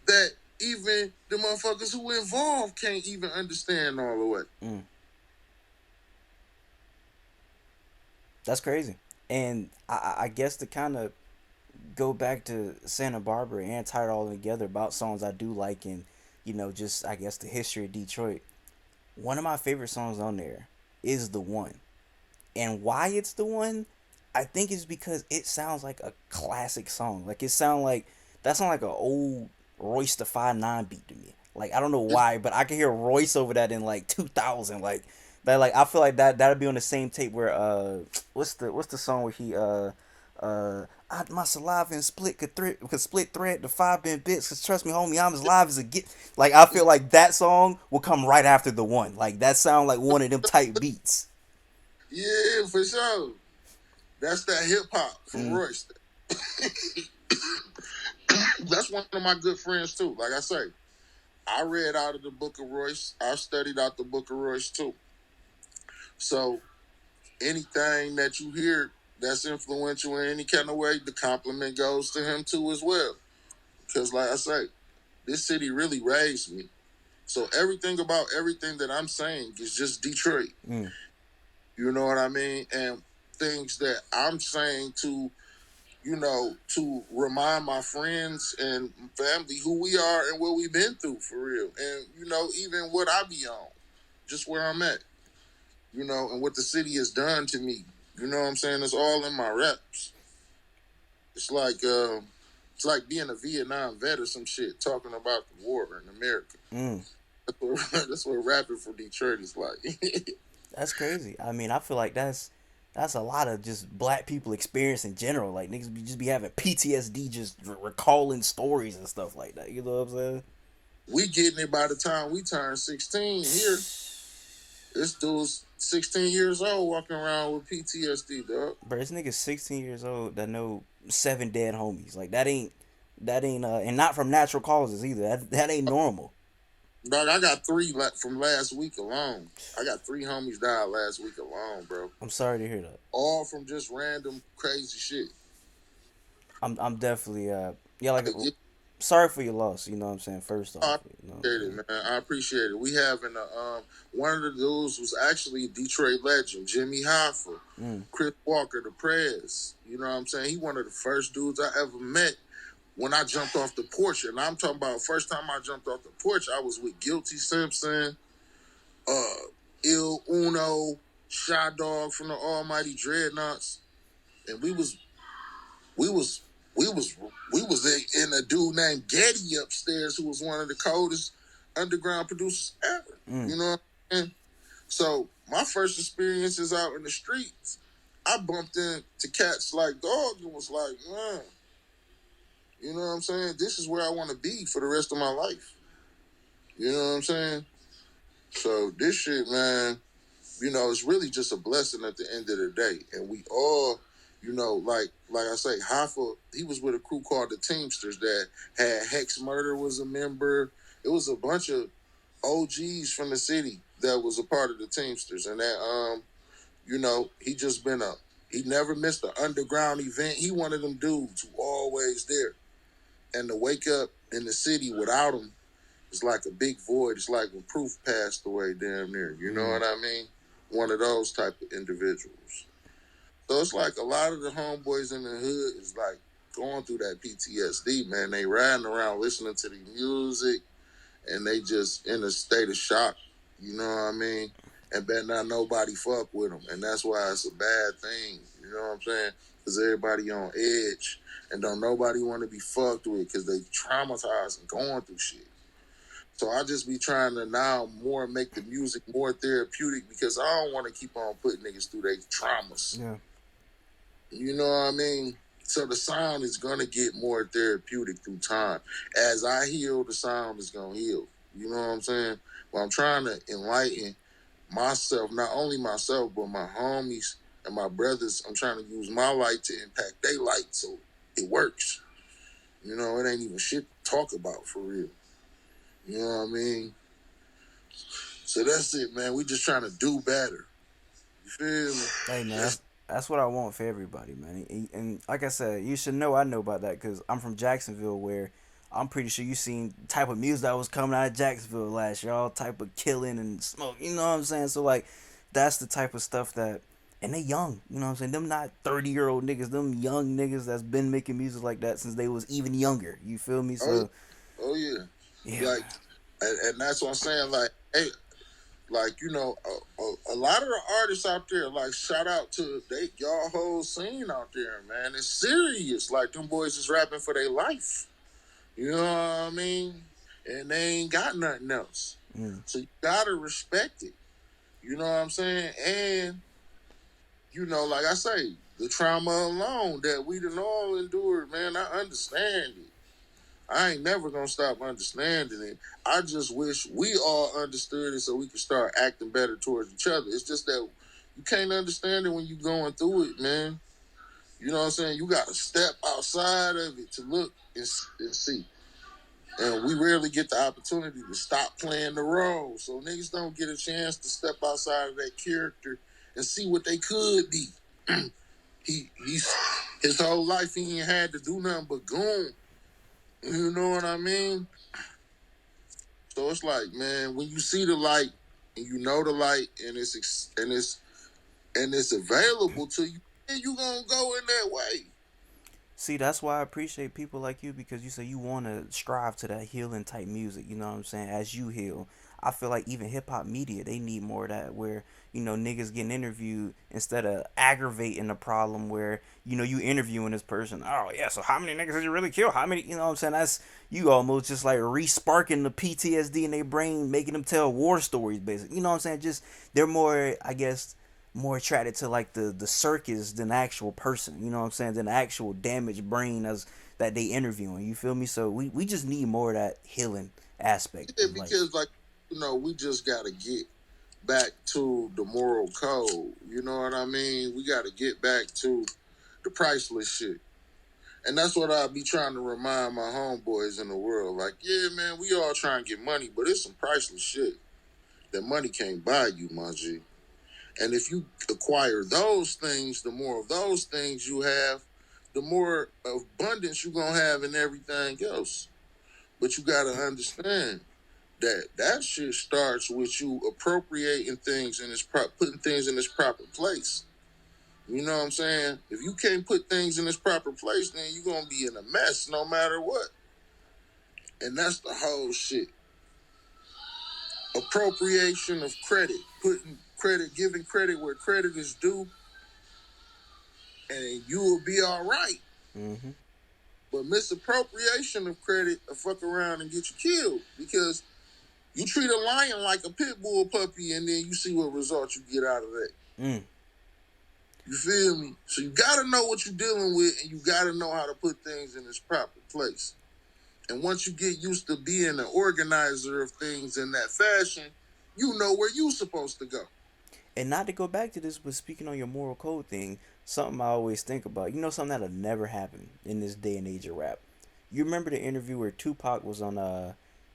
that even the motherfuckers who involved can't even understand all the way. Mm. That's crazy. And I guess to kind of go back to Santa Barbara and tie it all together about songs I do like, and just I guess the history of Detroit. One of my favorite songs on there is The One. And why it's The One, I think is because it sounds like a classic song. Like that sound like an old Royce the 5'9" beat to me. Like I don't know It's, why, but I can hear Royce over that in like 2000. Like that, like I feel like that'd be on the same tape where what's the song where he my saliva and split could split thread the 5 bits. Cause trust me, homie, I'm as live as a get. Like I feel like that song will come right after The One. Like that sound like one of them type beats. yeah, for sure. That's that hip hop from Mm, Royce. That's one of my good friends too. Like I say, I read out of the Book of Royce. I studied out the Book of Royce too. So anything that you hear that's influential in any kind of way, the compliment goes to him too as well. Because like I say, this city really raised me. So everything about everything that I'm saying is just Detroit. mm, You know what I mean? And things that I'm saying to remind my friends and family who we are and what we've been through for real. And, even what I be on, just where I'm at, and what the city has done to me. You know what I'm saying? It's all in my reps. It's like being a Vietnam vet or some shit, talking about the war in America. mm. That's what rapping for Detroit is like. That's crazy. I mean, I feel like that's a lot of just black people experience in general. Like niggas just be having PTSD, just recalling stories and stuff like that. You know what I'm saying? We getting it by the time we turn 16 here. This dude's 16 years old walking around with PTSD, dog. Bro, this nigga's 16 years old that know 7 dead homies. Like that ain't and not from natural causes either. That ain't normal. Dog, I got three from last week alone. I got three homies died last week alone, bro. I'm sorry to hear that. All from just random crazy shit. I'm definitely yeah, like Like, sorry for your loss. You know what I'm saying? First I off, you know what I'm appreciate it, saying? man. I appreciate it. We having one of the dudes was actually a Detroit legend, Jimmy Hoffa, Mm, Chris Walker, the Prez. You know what I'm saying? He one of the first dudes I ever met when I jumped off the porch. And I'm talking about first time I jumped off the porch, I was with Guilty Simpson, uh, Il Uno, Shy Dog from the Almighty Dreadnoughts, and we was we was we was in a dude named Getty upstairs who was one of the coldest underground producers ever. mm, You know what I'm saying? So my first experiences out in the streets, I bumped into cats like Dog and was like, man, You know what I'm saying? This is where I want to be for the rest of my life. You know what I'm saying? So this shit, man, it's really just a blessing at the end of the day. And we all, like I say, Hoffa, he was with a crew called the Teamsters that had Hex Murder was a member. It was a bunch of OGs from the city that was a part of the Teamsters. And that he just been he never missed an underground event. He one of them dudes who always there. And to wake up in the city without him is like a big void. It's like when Proof passed away damn near. You know Mm. what I mean? One of those type of individuals. So it's like a lot of the homeboys in the hood is like going through that PTSD, man. They riding around listening to the music and they just in a state of shock. You know what I mean? And bet not nobody fuck with them. And that's why it's a bad thing. You know what I'm saying? Because everybody on edge and don't nobody want to be fucked with because they traumatized and going through shit. So I just be trying to now more make the music more therapeutic because I don't want to keep on putting niggas through their traumas. Yeah. You know what I mean? So the sound is gonna get more therapeutic through time. As I heal, the sound is gonna heal. You know what I'm saying? Well, I'm trying to enlighten myself, not only myself, but my homies and my brothers. I'm trying to use my light to impact their light so it works. It ain't even shit to talk about for real. You know what I mean? So that's it, man. We just trying to do better. You feel me? Hey man, That's that's what I want for everybody, man. And like I said, you should know I know about that because I'm from Jacksonville, where I'm pretty sure you seen the type of music that was coming out of Jacksonville last year, all type of killing and smoke. You know what I'm saying? So like, that's the type of stuff that, and they young. You know what I'm saying? Them not 30-year-old niggas, them young niggas that's been making music like that since they was even younger. You feel me? oh yeah, So oh yeah. yeah, Like, man. and that's what I'm saying. Like, hey, like a lot of the artists out there, like shout out to y'all whole scene out there, man. It's serious. Like them boys is rapping for their life. You know what I mean? And they ain't got nothing else. Mm. So you gotta respect it. You know what I'm saying? And like I say, the trauma alone that we done all endured, man. I understand it. I ain't never gonna stop understanding it. I just wish we all understood it so we could start acting better towards each other. It's just that you can't understand it when you're going through it, man. You know what I'm saying? You got to step outside of it to look and see. And we rarely get the opportunity to stop playing the role. So niggas don't get a chance to step outside of that character and see what they could be. He's his whole life he ain't had to do nothing but goon. You know what I mean? So it's like, man, when you see the light and you know the light and it's available to you, then you gonna go in that way. See, that's why I appreciate people like you because you say you want to strive to that healing type music. You know what I'm saying? As you heal, I feel like even hip hop media they need more of that. Where niggas getting interviewed instead of aggravating the problem. Where you interviewing this person. Oh yeah, so how many niggas did you really kill? How many? You know what I'm saying? That's you almost just like re-sparking the PTSD in their brain, making them tell war stories. Basically, you know what I'm saying? Just they're more, I guess, more attracted to like the circus than the actual person. You know what I'm saying? Than the actual damaged brain as that they interviewing. You feel me? So we just need more of that healing aspect Yeah, of life. because like we just gotta get back to the moral code. You know what I mean? We gotta get back to the priceless shit. And that's what I be trying to remind my homeboys in the world. Like, yeah, man, we all trying to get money, but it's some priceless shit that money can't buy you, my G. And if you acquire those things, the more of those things you have, the more abundance you're going to have in everything else. But you got to understand that that shit starts with you appropriating things and putting things in its proper place. You know what I'm saying? If you can't put things in its proper place, then you're going to be in a mess no matter what. And that's the whole shit. Appropriation of credit, putting credit, giving credit where credit is due, and you will be all right. Mm-hmm. But misappropriation of credit will fuck around and get you killed because you treat a lion like a pit bull puppy and then you see what results you get out of that. Mm. You feel me? So you gotta know what you're dealing with, and you gotta know how to put things in its proper place. And once you get used to being an organizer of things in that fashion, you know where you're supposed to go. And not to go back to this, but speaking on your moral code thing, something I always think about. You know something that'll never happen in this day and age of rap. You remember the interview where Tupac was on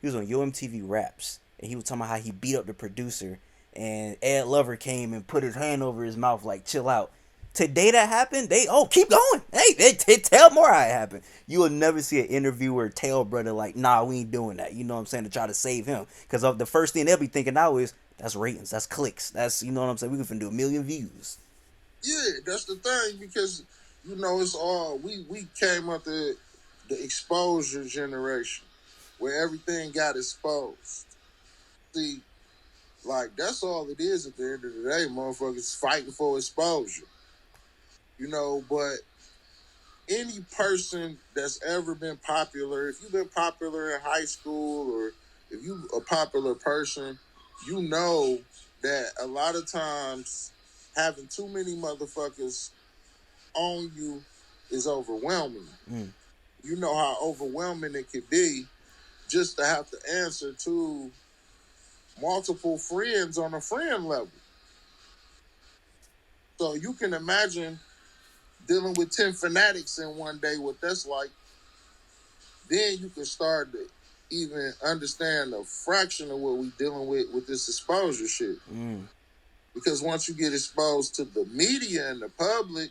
he was on UMTV Raps and he was talking about how he beat up the producer and Ed Lover came and put his hand over his mouth like chill out. Today that happened, they keep going. Hey, they tell more how it happened. You will never see an interviewer tell brother like nah we ain't doing that. You know what I'm saying, to try to save him because of the first thing they'll be thinking now is that's ratings, that's clicks, that's you know what I'm saying. We can do a million views. Yeah, that's the thing because it's all we came up the exposure generation where everything got exposed. See, like that's all it is at the end of the day, motherfuckers fighting for exposure. But any person that's ever been popular, if you've been popular in high school or if you a popular person, you know that a lot of times having too many motherfuckers on you is overwhelming. Mm, You know how overwhelming it could be just to have to answer to multiple friends on a friend level. So you can imagine dealing with 10 fanatics in one day, what that's like. Then you can start to even understand a fraction of what we dealing with this exposure shit. mm. Because once you get exposed to the media and the public,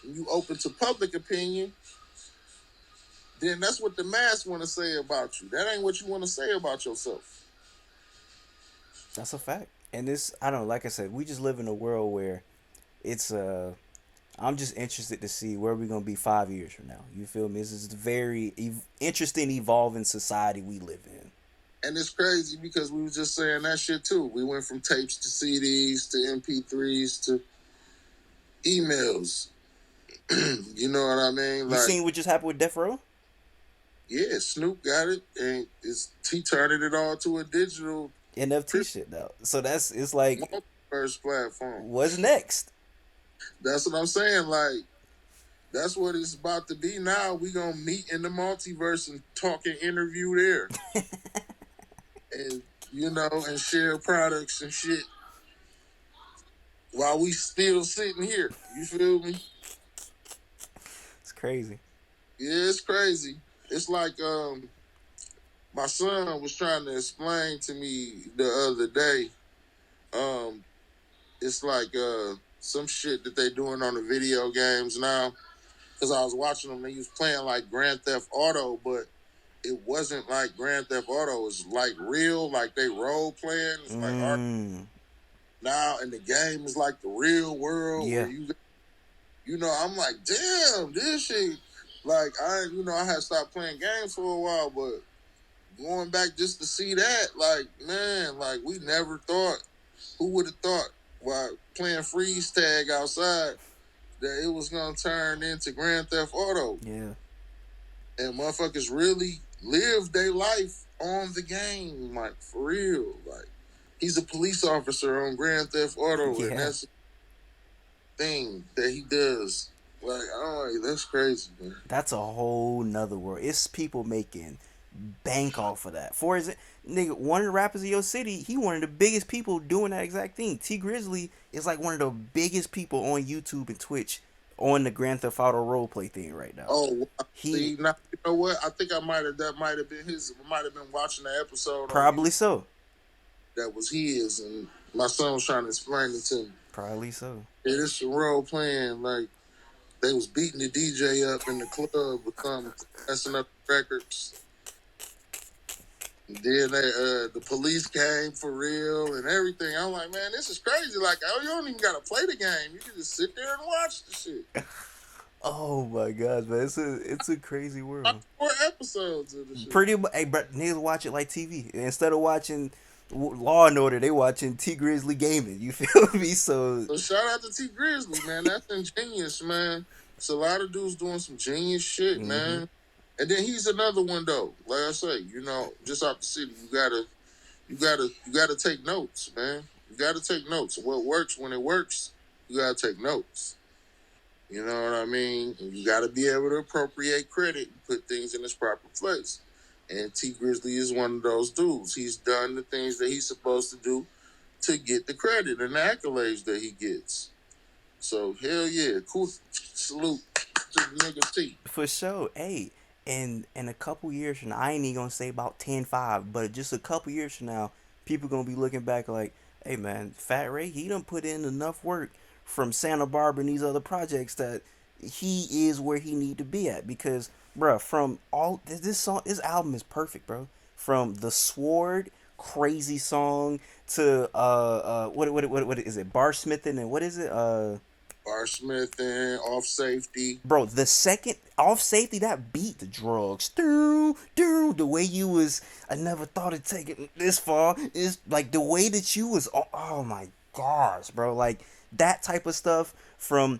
and you open to public opinion, then that's what the mass want to say about you. That ain't what you want to say about yourself. That's a fact. And this, I don't know, like I said, we just live in a world where it's I'm just interested to see where we're gonna be 5 years from now. You feel me? This is a very interesting, evolving society we live in. And it's crazy because we was just saying that shit too. We went from tapes to CDs to MP3s to emails. You know what I mean? You Like, seen what just happened with Death Row? yeah, Snoop got it, and he turned it all to a digital NFT shit though. So it's like, multiverse platform. what's next? That's what I'm saying. Like, that's what it's about to be now. We gonna meet in the multiverse and talk and interview there, and and share products and shit while we still sitting here. You feel me? It's crazy. Yeah, it's crazy. It's like my son was trying to explain to me the other day. Um, it's like some shit that they doing on the video games now. Because I was watching them, they was playing like Grand Theft Auto, but it wasn't like Grand Theft Auto. It's like real, like they role playing. It's like art Mm, now, and the game is like the real world where yeah. I'm like, damn, this shit. Like I had stopped playing games for a while, but going back just to see that, like, man, like we never thought. Who would have thought while playing freeze tag outside that it was gonna turn into Grand Theft Auto Yeah. and motherfuckers really live their life on the game, like for real. Like he's a police officer on Grand Theft Auto, and Yeah. that's the thing that he does. Like, I'm like, that's crazy, man. That's a whole nother world. It's people making bank off of that. For example, nigga, one of the rappers of your city, he one of the biggest people doing that exact thing. T Grizzly is like one of the biggest people on YouTube and Twitch on the Grand Theft Auto roleplay thing right now. Oh, wow. He See, now you know what? I think that might have been his. I might have been watching the episode on YouTube probably so. that was his, and my son was trying to explain it to me. Probably so. Yeah, this is role playing. Like they was beating the DJ up in the club with something, messing up the records. And then the police came for real and everything. I'm like, man, this is crazy. Like, oh, you don't even gotta play the game. You can just sit there and watch the shit. Oh my gosh, man, it's a crazy Watch world. 4 episodes of the shit. Pretty much, hey, but niggas watch it like TV instead of watching Law and Order. They watching T Grizzly gaming. You feel me? So So shout out to T Grizzly, man. That's ingenious, man. It's a lot of dudes doing some genius shit, mm-hmm. man. And then he's another one though. Like I say, just out the city, you gotta take notes, man. You gotta take notes. What works when it works, You gotta take notes. You know what I mean? And you gotta be able to appropriate credit and put things in its proper place. And T Grizzly is one of those dudes. He's done the things that he's supposed to do to get the credit and the accolades that he gets. So hell yeah, cool salute to the nigga T. For sure. Hey, and in a couple years from now, I ain't even gonna say about 10-5, but just a couple years from now, people gonna be looking back like, hey man, Fat Ray, he done put in enough work from Santa Barbara and these other projects that he is where he need to be at. Because, bruh, from all this song, this album is perfect, bro. From the Sword crazy song to what is it? Bar Smithing and what is it? Bar Smith and off safety. Bro, the second off safety, that beat, the drugs, the way you was, I never thought it'd take it this far. Is like the way that you was. Oh my gosh, bro, like that type of stuff from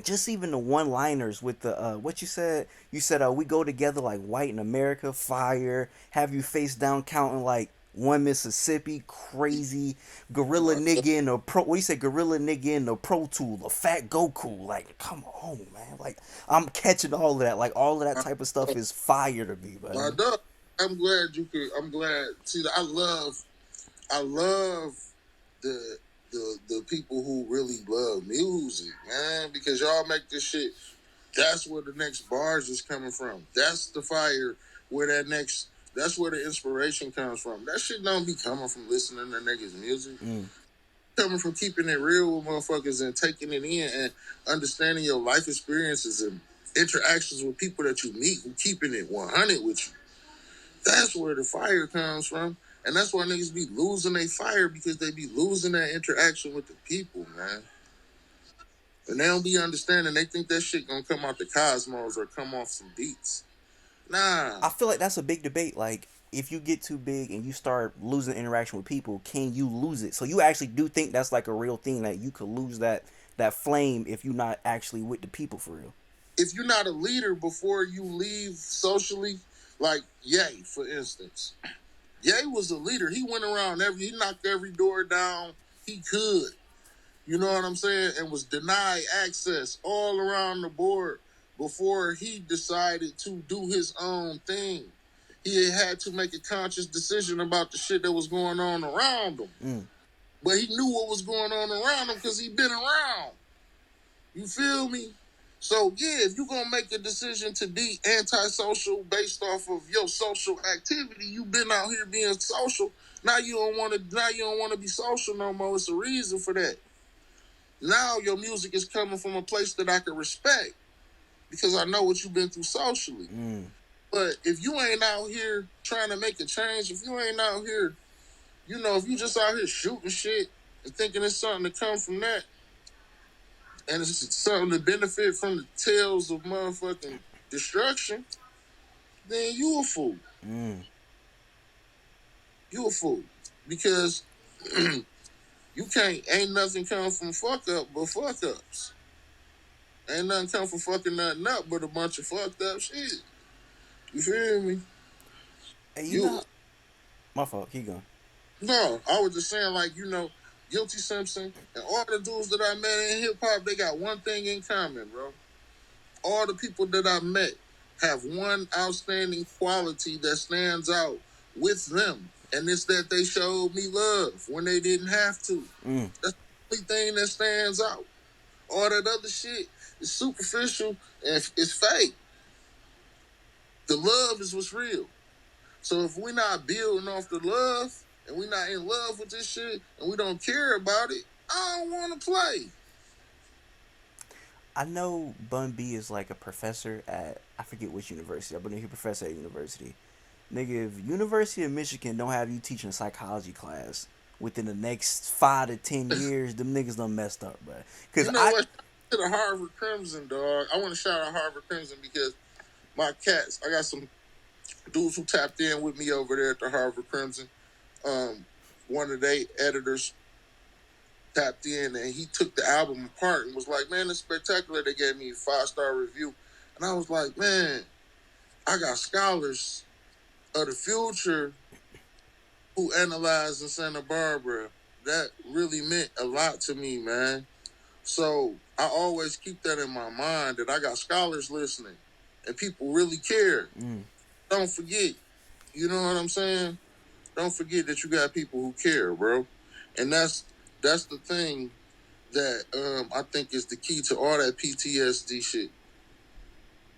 just even the one liners with the what you said. You said we go together like white in America, fire. Have you face down counting like one Mississippi, crazy gorilla nigga in the pro. What do you say, gorilla nigga in the Pro Tool, the fat Goku? Like, come on, man. Like, I'm catching all of that. Like, all of that type of stuff is fire to me, My man. dog. I'm glad you could. I'm glad. See, I love the the people who really love music, man, because y'all make this shit. That's where the next bars is coming from. That's the fire where that next. That's where the inspiration comes from. That shit don't be coming from listening to niggas' music. Mm. Coming from keeping it real with motherfuckers and taking it in and understanding your life experiences and interactions with people that you meet who keeping it 100 with you. That's where the fire comes from. And that's why niggas be losing their fire because they be losing that interaction with the people, man. And they don't be understanding. They think that shit gonna come out the cosmos or come off some beats. Nah. I feel like that's a big debate. Like, if you get too big and you start losing interaction with people, can you lose it? So you actually do think that's like a real thing, that you could lose that flame if you're not actually with the people for real? If you're not a leader before you leave socially, like Ye, for instance. Ye was a leader. He went around he knocked every door down he could. You know what I'm saying? And was denied access all around the board before he decided to do his own thing. He had to make a conscious decision about the shit that was going on around him. Mm. But he knew what was going on around him because he been around. You feel me? So yeah, if you're gonna make a decision to be antisocial based off of your social activity, you've been out here being social. Now you don't want to. Now you don't want to be social no more. It's a reason for that. Now your music is coming from a place that I can respect because I know what you've been through socially. Mm. But if you ain't out here trying to make a change, if you ain't out here, if you just out here shooting shit and thinking it's something to come from that, and it's something to benefit from the tales of motherfucking destruction, then you a fool. Mm. You a fool. Because you can't, ain't nothing come from fuck up but fuck ups. Ain't nothing come from fucking nothing up but a bunch of fucked up shit. You feel me? Hey, you You know, my fault. Keep going. No, I was just saying, like, Guilty Simpson and all the dudes that I met in hip hop, they got one thing in common, bro. All the people that I met have one outstanding quality that stands out with them, and it's that they showed me love when they didn't have to. Mm. That's the only thing that stands out. All that other shit is superficial and it's fake. The love is what's real. So if we're not building off the love and we're not in love with this shit and we don't care about it, I don't want to play. I know Bun B is like a professor at, I forget which university. I believe he's a professor at university. Nigga, if University of Michigan don't have you teaching a psychology class within the next 5 to 10 years, them niggas done messed up, bro. Cause You know I what? To the Harvard Crimson, dog. I want to shout out Harvard Crimson because my cats, I got some dudes who tapped in with me over there at the Harvard Crimson. One of their editors tapped in and he took the album apart and was like, man, it's spectacular. They gave me a 5-star review. And I was like, man, I got scholars of the future who analyzed in Santa Barbara. That really meant a lot to me, man. So I always keep that in my mind that I got scholars listening and people really care. Mm. Don't forget. You know what I'm saying? Don't forget that you got people who care, bro. And that's the thing that I think is the key to all that PTSD shit.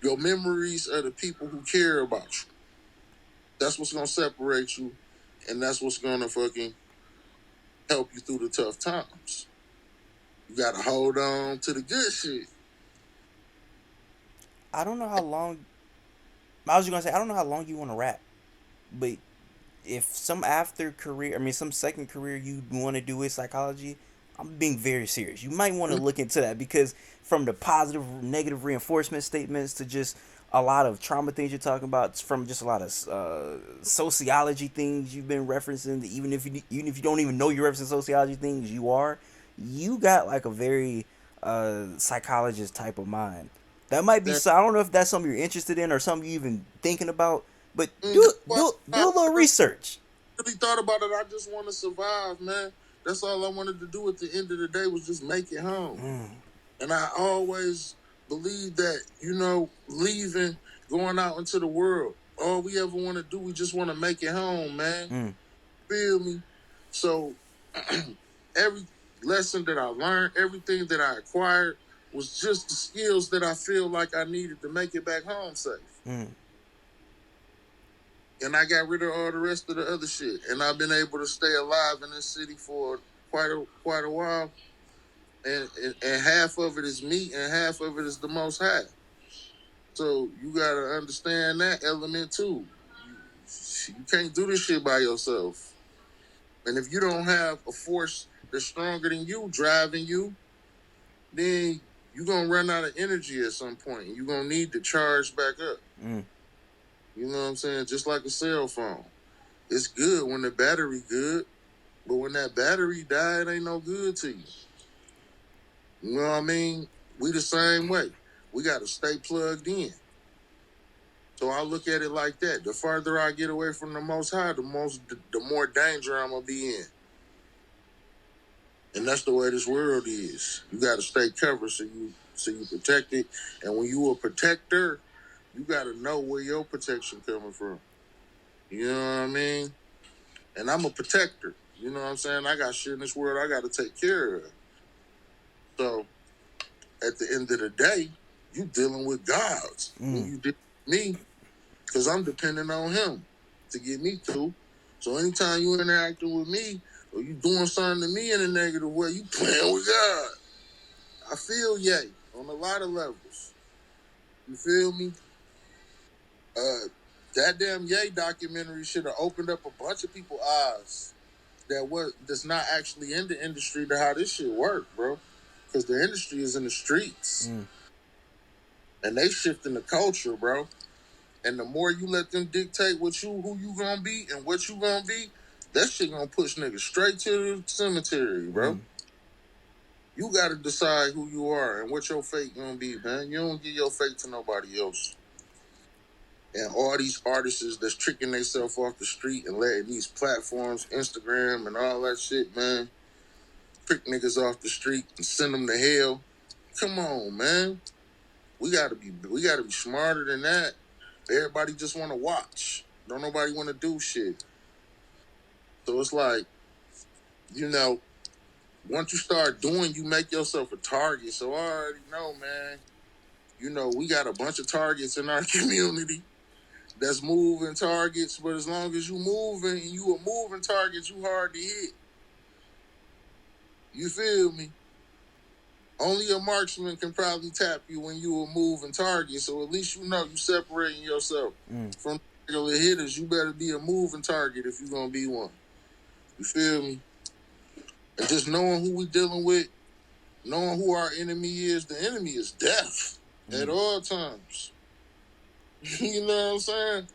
Your memories are the people who care about you. That's what's gonna separate you, and that's what's gonna fucking help you through the tough times. You gotta hold on to the good shit. I don't know how long. I was just gonna say I don't know how long you want to rap, but if some after career, I mean, some second career you want to do with psychology, I'm being very serious. You might want to look into that because from the positive, negative reinforcement statements to just a lot of trauma things you're talking about, from just a lot of sociology things you've been referencing. Even if you don't even know you're referencing sociology things, you got like a very psychologist type of mind. That might be And, so. I don't know if that's something you're interested in or something you even thinking about, but that's why do I a little research. really thought about it. I just want to survive, man. That's all I wanted to do at the end of the day was just make it home. And I always believe that, leaving, going out into the world, all we ever want to do, we just want to make it home, man. Mm, Feel me? So every lesson that I learned, everything that I acquired was just the skills that I feel like I needed to make it back home safe. mm. And I got rid of all the rest of the other shit. And I've been able to stay alive in this city for quite a while. And half of it is me and half of it is the most high. So you gotta understand that element too. You can't do this shit by yourself. And if you don't have a force that's stronger than you driving you, then you're gonna run out of energy at some point. You're gonna need to charge back up. Mm. You know what I'm saying? Just like a cell phone. It's good when the battery good, but when that battery died, it ain't no good to you. You know what I mean? We the same way. We gotta stay plugged in. So I look at it like that. The farther I get away from the Most High, the more danger I'm gonna be in. And that's the way this world is. You got to stay covered so you protect it. And when you a protector, you got to know where your protection coming from. You know what I mean? And I'm a protector. You know what I'm saying? I got shit in this world I got to take care of. So at the end of the day, you dealing with gods when Mm. you deal with me, because I'm depending on him to get me through. So anytime you interacting with me or you doing something to me in a negative way, you playing with God. I feel yay on a lot of levels. You feel me? That damn yay documentary should have opened up a bunch of people's eyes that's not actually in the industry to how this shit work, bro. Because the industry is in the streets Mm. and they shifting the culture, bro. And the more you let them dictate who you gonna be and what you gonna be, that shit gonna push niggas straight to the cemetery, bro. Mm. You gotta decide who you are and what your fate gonna be, man. You don't give your fate to nobody else. And all these artists that's tricking themselves off the street and letting these platforms, Instagram and all that shit, man, trick niggas off the street and send them to hell. Come on, man. We gotta be smarter than that. Everybody just wanna watch. Don't nobody wanna do shit. So it's like, you know, once you start doing, you make yourself a target. So I already know, man. We got a bunch of targets in our community that's moving targets, but as long as you moving and you a moving target, you hard to hit. You feel me? Only a marksman can probably tap you when you a moving target, so at least you know you separating yourself Mm. from regular hitters. You better be a moving target if you're gonna be one. You feel me? And just knowing who we dealing with, knowing who our enemy is, the enemy is death at Mm. all times. You know what I'm saying?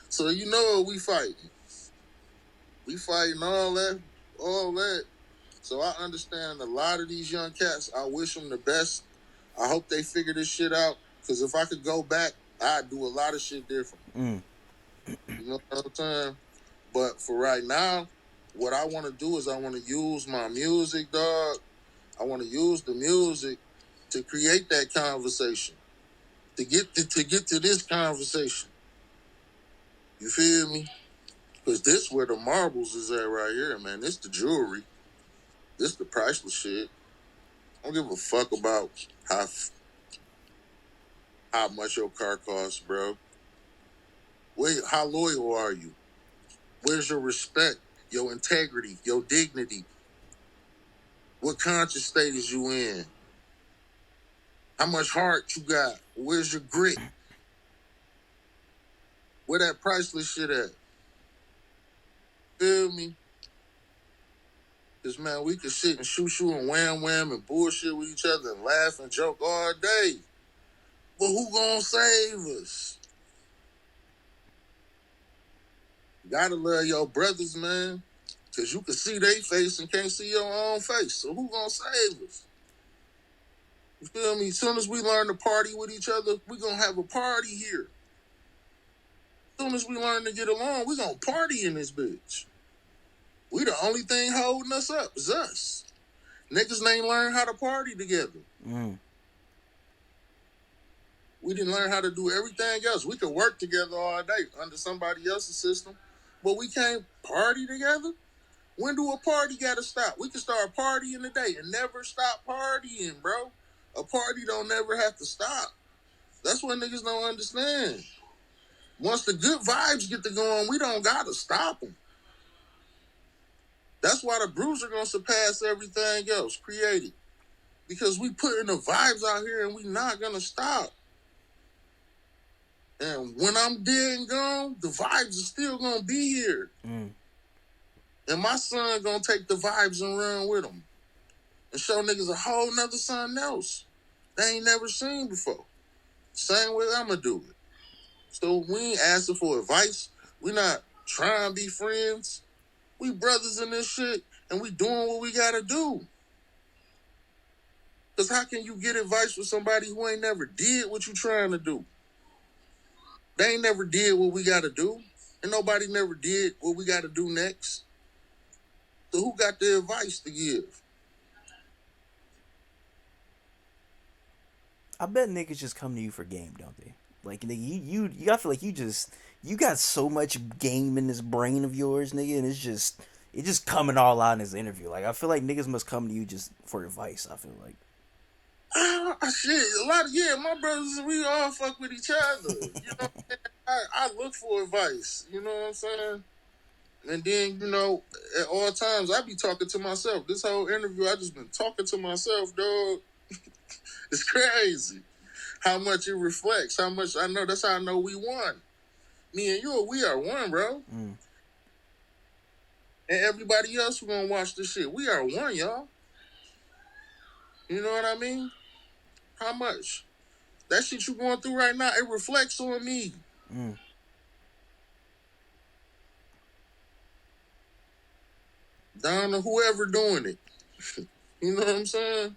So you know what we fighting. We fighting all that. So I understand a lot of these young cats. I wish them the best. I hope they figure this shit out. Because if I could go back, I'd do a lot of shit different. Mm. You know what I'm saying? But for right now, what I want to do is I want to use my music, dog, I want to use the music to create that conversation, to get to this conversation. You feel me? Because this where the marbles is at right here, man. This the jewelry. This the priceless shit. I don't give a fuck about how how much your car costs, bro. Wait, how loyal are you? Where's your respect, your integrity, your dignity? What conscious state is you in? How much heart you got? Where's your grit? Where that priceless shit at? Feel me? Cause man, we could sit and shoo and wham and bullshit with each other and laugh and joke all day. But who gonna save us? You gotta love your brothers, man. Cause you can see their face and can't see your own face. So who gonna save us? You feel me? As soon as we learn to party with each other, we gonna have a party here. As soon as we learn to get along, we gonna party in this bitch. We the only thing holding us up is us. Niggas ain't learn how to party together. Mm. We didn't learn how to do everything else. We could work together all day under somebody else's system, but we can't party together. When do a party gotta stop? We can start partying today and never stop partying, bro. A party don't never have to stop. That's what niggas don't understand. Once the good vibes get to going, we don't gotta stop them. That's why the Bruiser gonna surpass everything else created. Because we putting the vibes out here and we not gonna stop. And when I'm dead and gone, the vibes are still gonna be here. Mm. And my son gonna take the vibes and run with them. And show niggas a whole nother something else they ain't never seen before. Same way I'ma do it. So we ain't asking for advice. We not trying to be friends. We brothers in this shit and we doing what we gotta do. Cause how can you get advice from somebody who ain't never did what you trying to do? They ain't never did what we gotta do. And nobody never did what we gotta do next. So who got the advice to give? I bet niggas just come to you for game, don't they? Like nigga, you I feel like you got so much game in this brain of yours, nigga, and it's just coming all out in this interview. Like I feel like niggas must come to you just for advice. I feel like. Shit, a lot of my brothers, we all fuck with each other. You know, I look for advice. You know what I'm saying? And then at all times I be talking to myself. This whole interview, I just been talking to myself, dog. It's crazy how much it reflects. How much I know. That's how I know we won. Me and you, we are one, bro. Mm. And everybody else who gonna watch this shit, we are one, y'all. You know what I mean? How much? That shit you going through right now, it reflects on me. Mm. Down to whoever doing it. You know what I'm saying?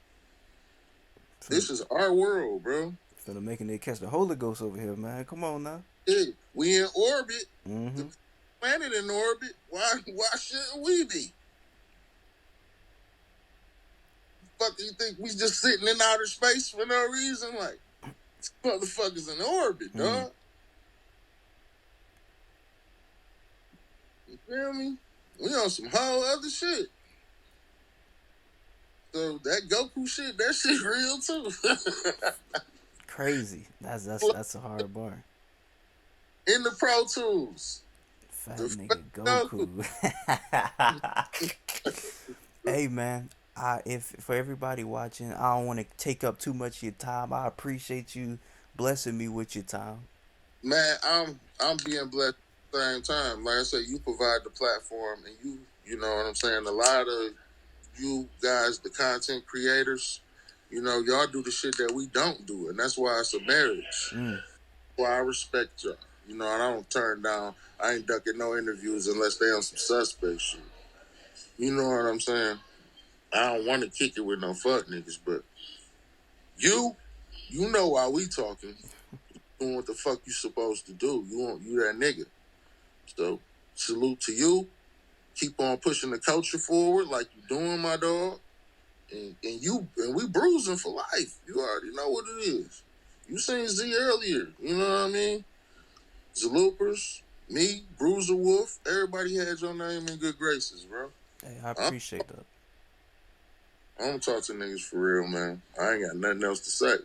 This is our world, bro. Finna making it catch the Holy Ghost over here, man. Come on now. Hey, we in orbit. Mm-hmm. The planet in orbit. Why shouldn't we be? Fuck, you think we just sitting in outer space for no reason? Like, motherfuckers in orbit, dog. You feel me? We on some whole other shit. So that Goku shit, that shit real too. Crazy. That's a hard bar. In the Pro Tools. Fat nigga Goku. Hey man, if for everybody watching, I don't want to take up too much of your time. I appreciate you blessing me with your time. Man, I'm being blessed at the same time. Like I said, you provide the platform, and you know what I'm saying. A lot of you guys, the content creators, y'all do the shit that we don't do, and that's why it's a marriage. Mm. Why I respect y'all. And I don't turn down. I ain't ducking no interviews unless they on some suspect shit. You know what I'm saying? I don't want to kick it with no fuck niggas, but you know why we talking. Doing what the fuck you supposed to do. You that nigga. So salute to you. Keep on pushing the culture forward like you doing, my dog. and we bruising for life. You already know what it is. You seen Z earlier. You know what I mean? Zaloopers, me, Bruiser Wolf. Everybody had your name in good graces, bro. Hey, I I, appreciate that. I don't talk to niggas for real, man. I ain't got nothing else to say.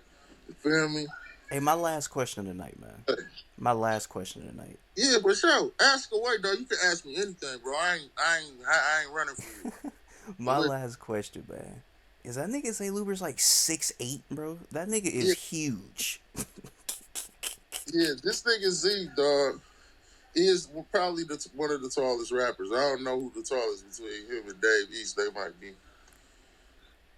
You feel me? Hey, my last question tonight, man. Hey, My last question tonight. yeah, but sure, ask away though. You can ask me anything, bro. I ain't running from you. My But last question, man. Is that nigga Zay Luber's like 6'8", bro? That nigga is yeah, huge. yeah, this nigga Z, dog, is probably one of the tallest rappers. I don't know who the tallest between him and Dave East. They might be.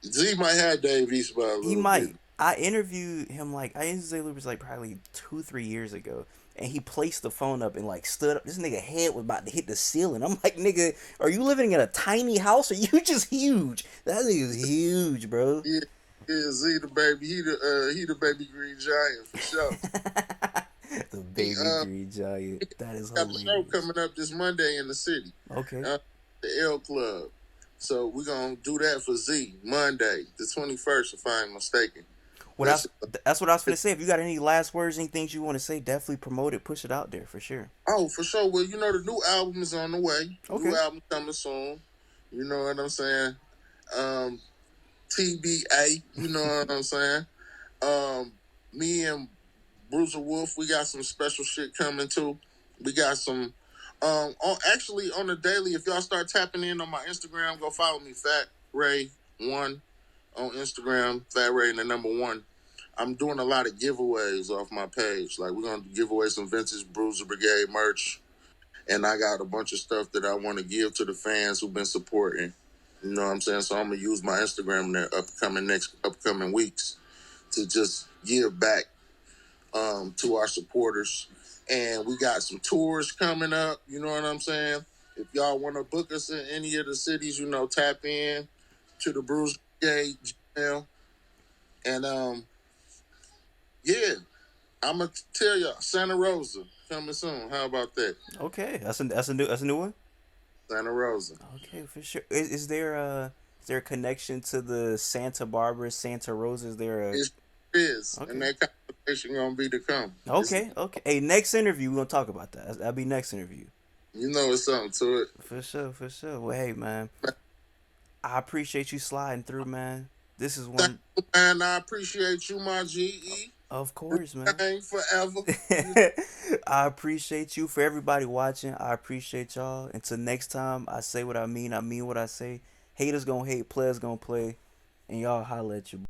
Z might have Dave East by a He little bit. might. I interviewed him I interviewed Zay Luber's like probably 2-3 years ago, and he placed the phone up and like stood up. This nigga head was about to hit the ceiling. I'm like, nigga, are you living in a tiny house or you just huge? That nigga's huge, bro. Yeah, yeah, Z the baby. He the baby green giant for sure. The He baby green giant. That is got a show hilarious. coming up this Monday in the city, Okay. uh, the L Club. So we're gonna do that for Z Monday, the 21st, if I'm mistaken. What That's else? That's what I was gonna say. If you got any last words, any things you want to say, definitely promote it, push it out there for sure. oh for sure. Well, you know the new album is on the way. New Okay. album coming soon. You know what I'm saying? Um, TBA. You know what I'm saying? Um, Me and Bruiser Wolf, we got some special shit coming too. We got some actually on the daily, if y'all start tapping in on my Instagram, go follow me, Fat Ray One on Instagram, Fat Ray and the number one. I'm doing a lot of giveaways off my page. Like we're gonna give away some vintage Bruiser Brigade merch. And I got a bunch of stuff that I want to give to the fans who've been supporting. You know what I'm saying? So I'm gonna use my Instagram in the upcoming weeks to just give back to our supporters. And we got some tours coming up. You know what I'm saying? If y'all want to book us in any of the cities, you know, tap in to the Bruiser Brigade Gmail. And yeah, I'm gonna tell y'all Santa Rosa coming soon. How about that? Okay. That's a new one. Santa Rosa. Okay, for sure. Is there a connection to the Santa Barbara, Santa Rosa? Is there a It is, and okay? that conversation gonna be to come. It's Okay, okay. Hey, next interview we're gonna talk about that. That'll be next interview. you know it's something to it. For sure, for sure. Well, hey man, I appreciate you sliding through, man. This is Thank one, you, man. I appreciate you, my GE. of course, man. Gang forever. You I appreciate you. For everybody watching, I appreciate y'all. Until next time, I say what I mean what I say. Haters gonna hate, players gonna play, and y'all holla at your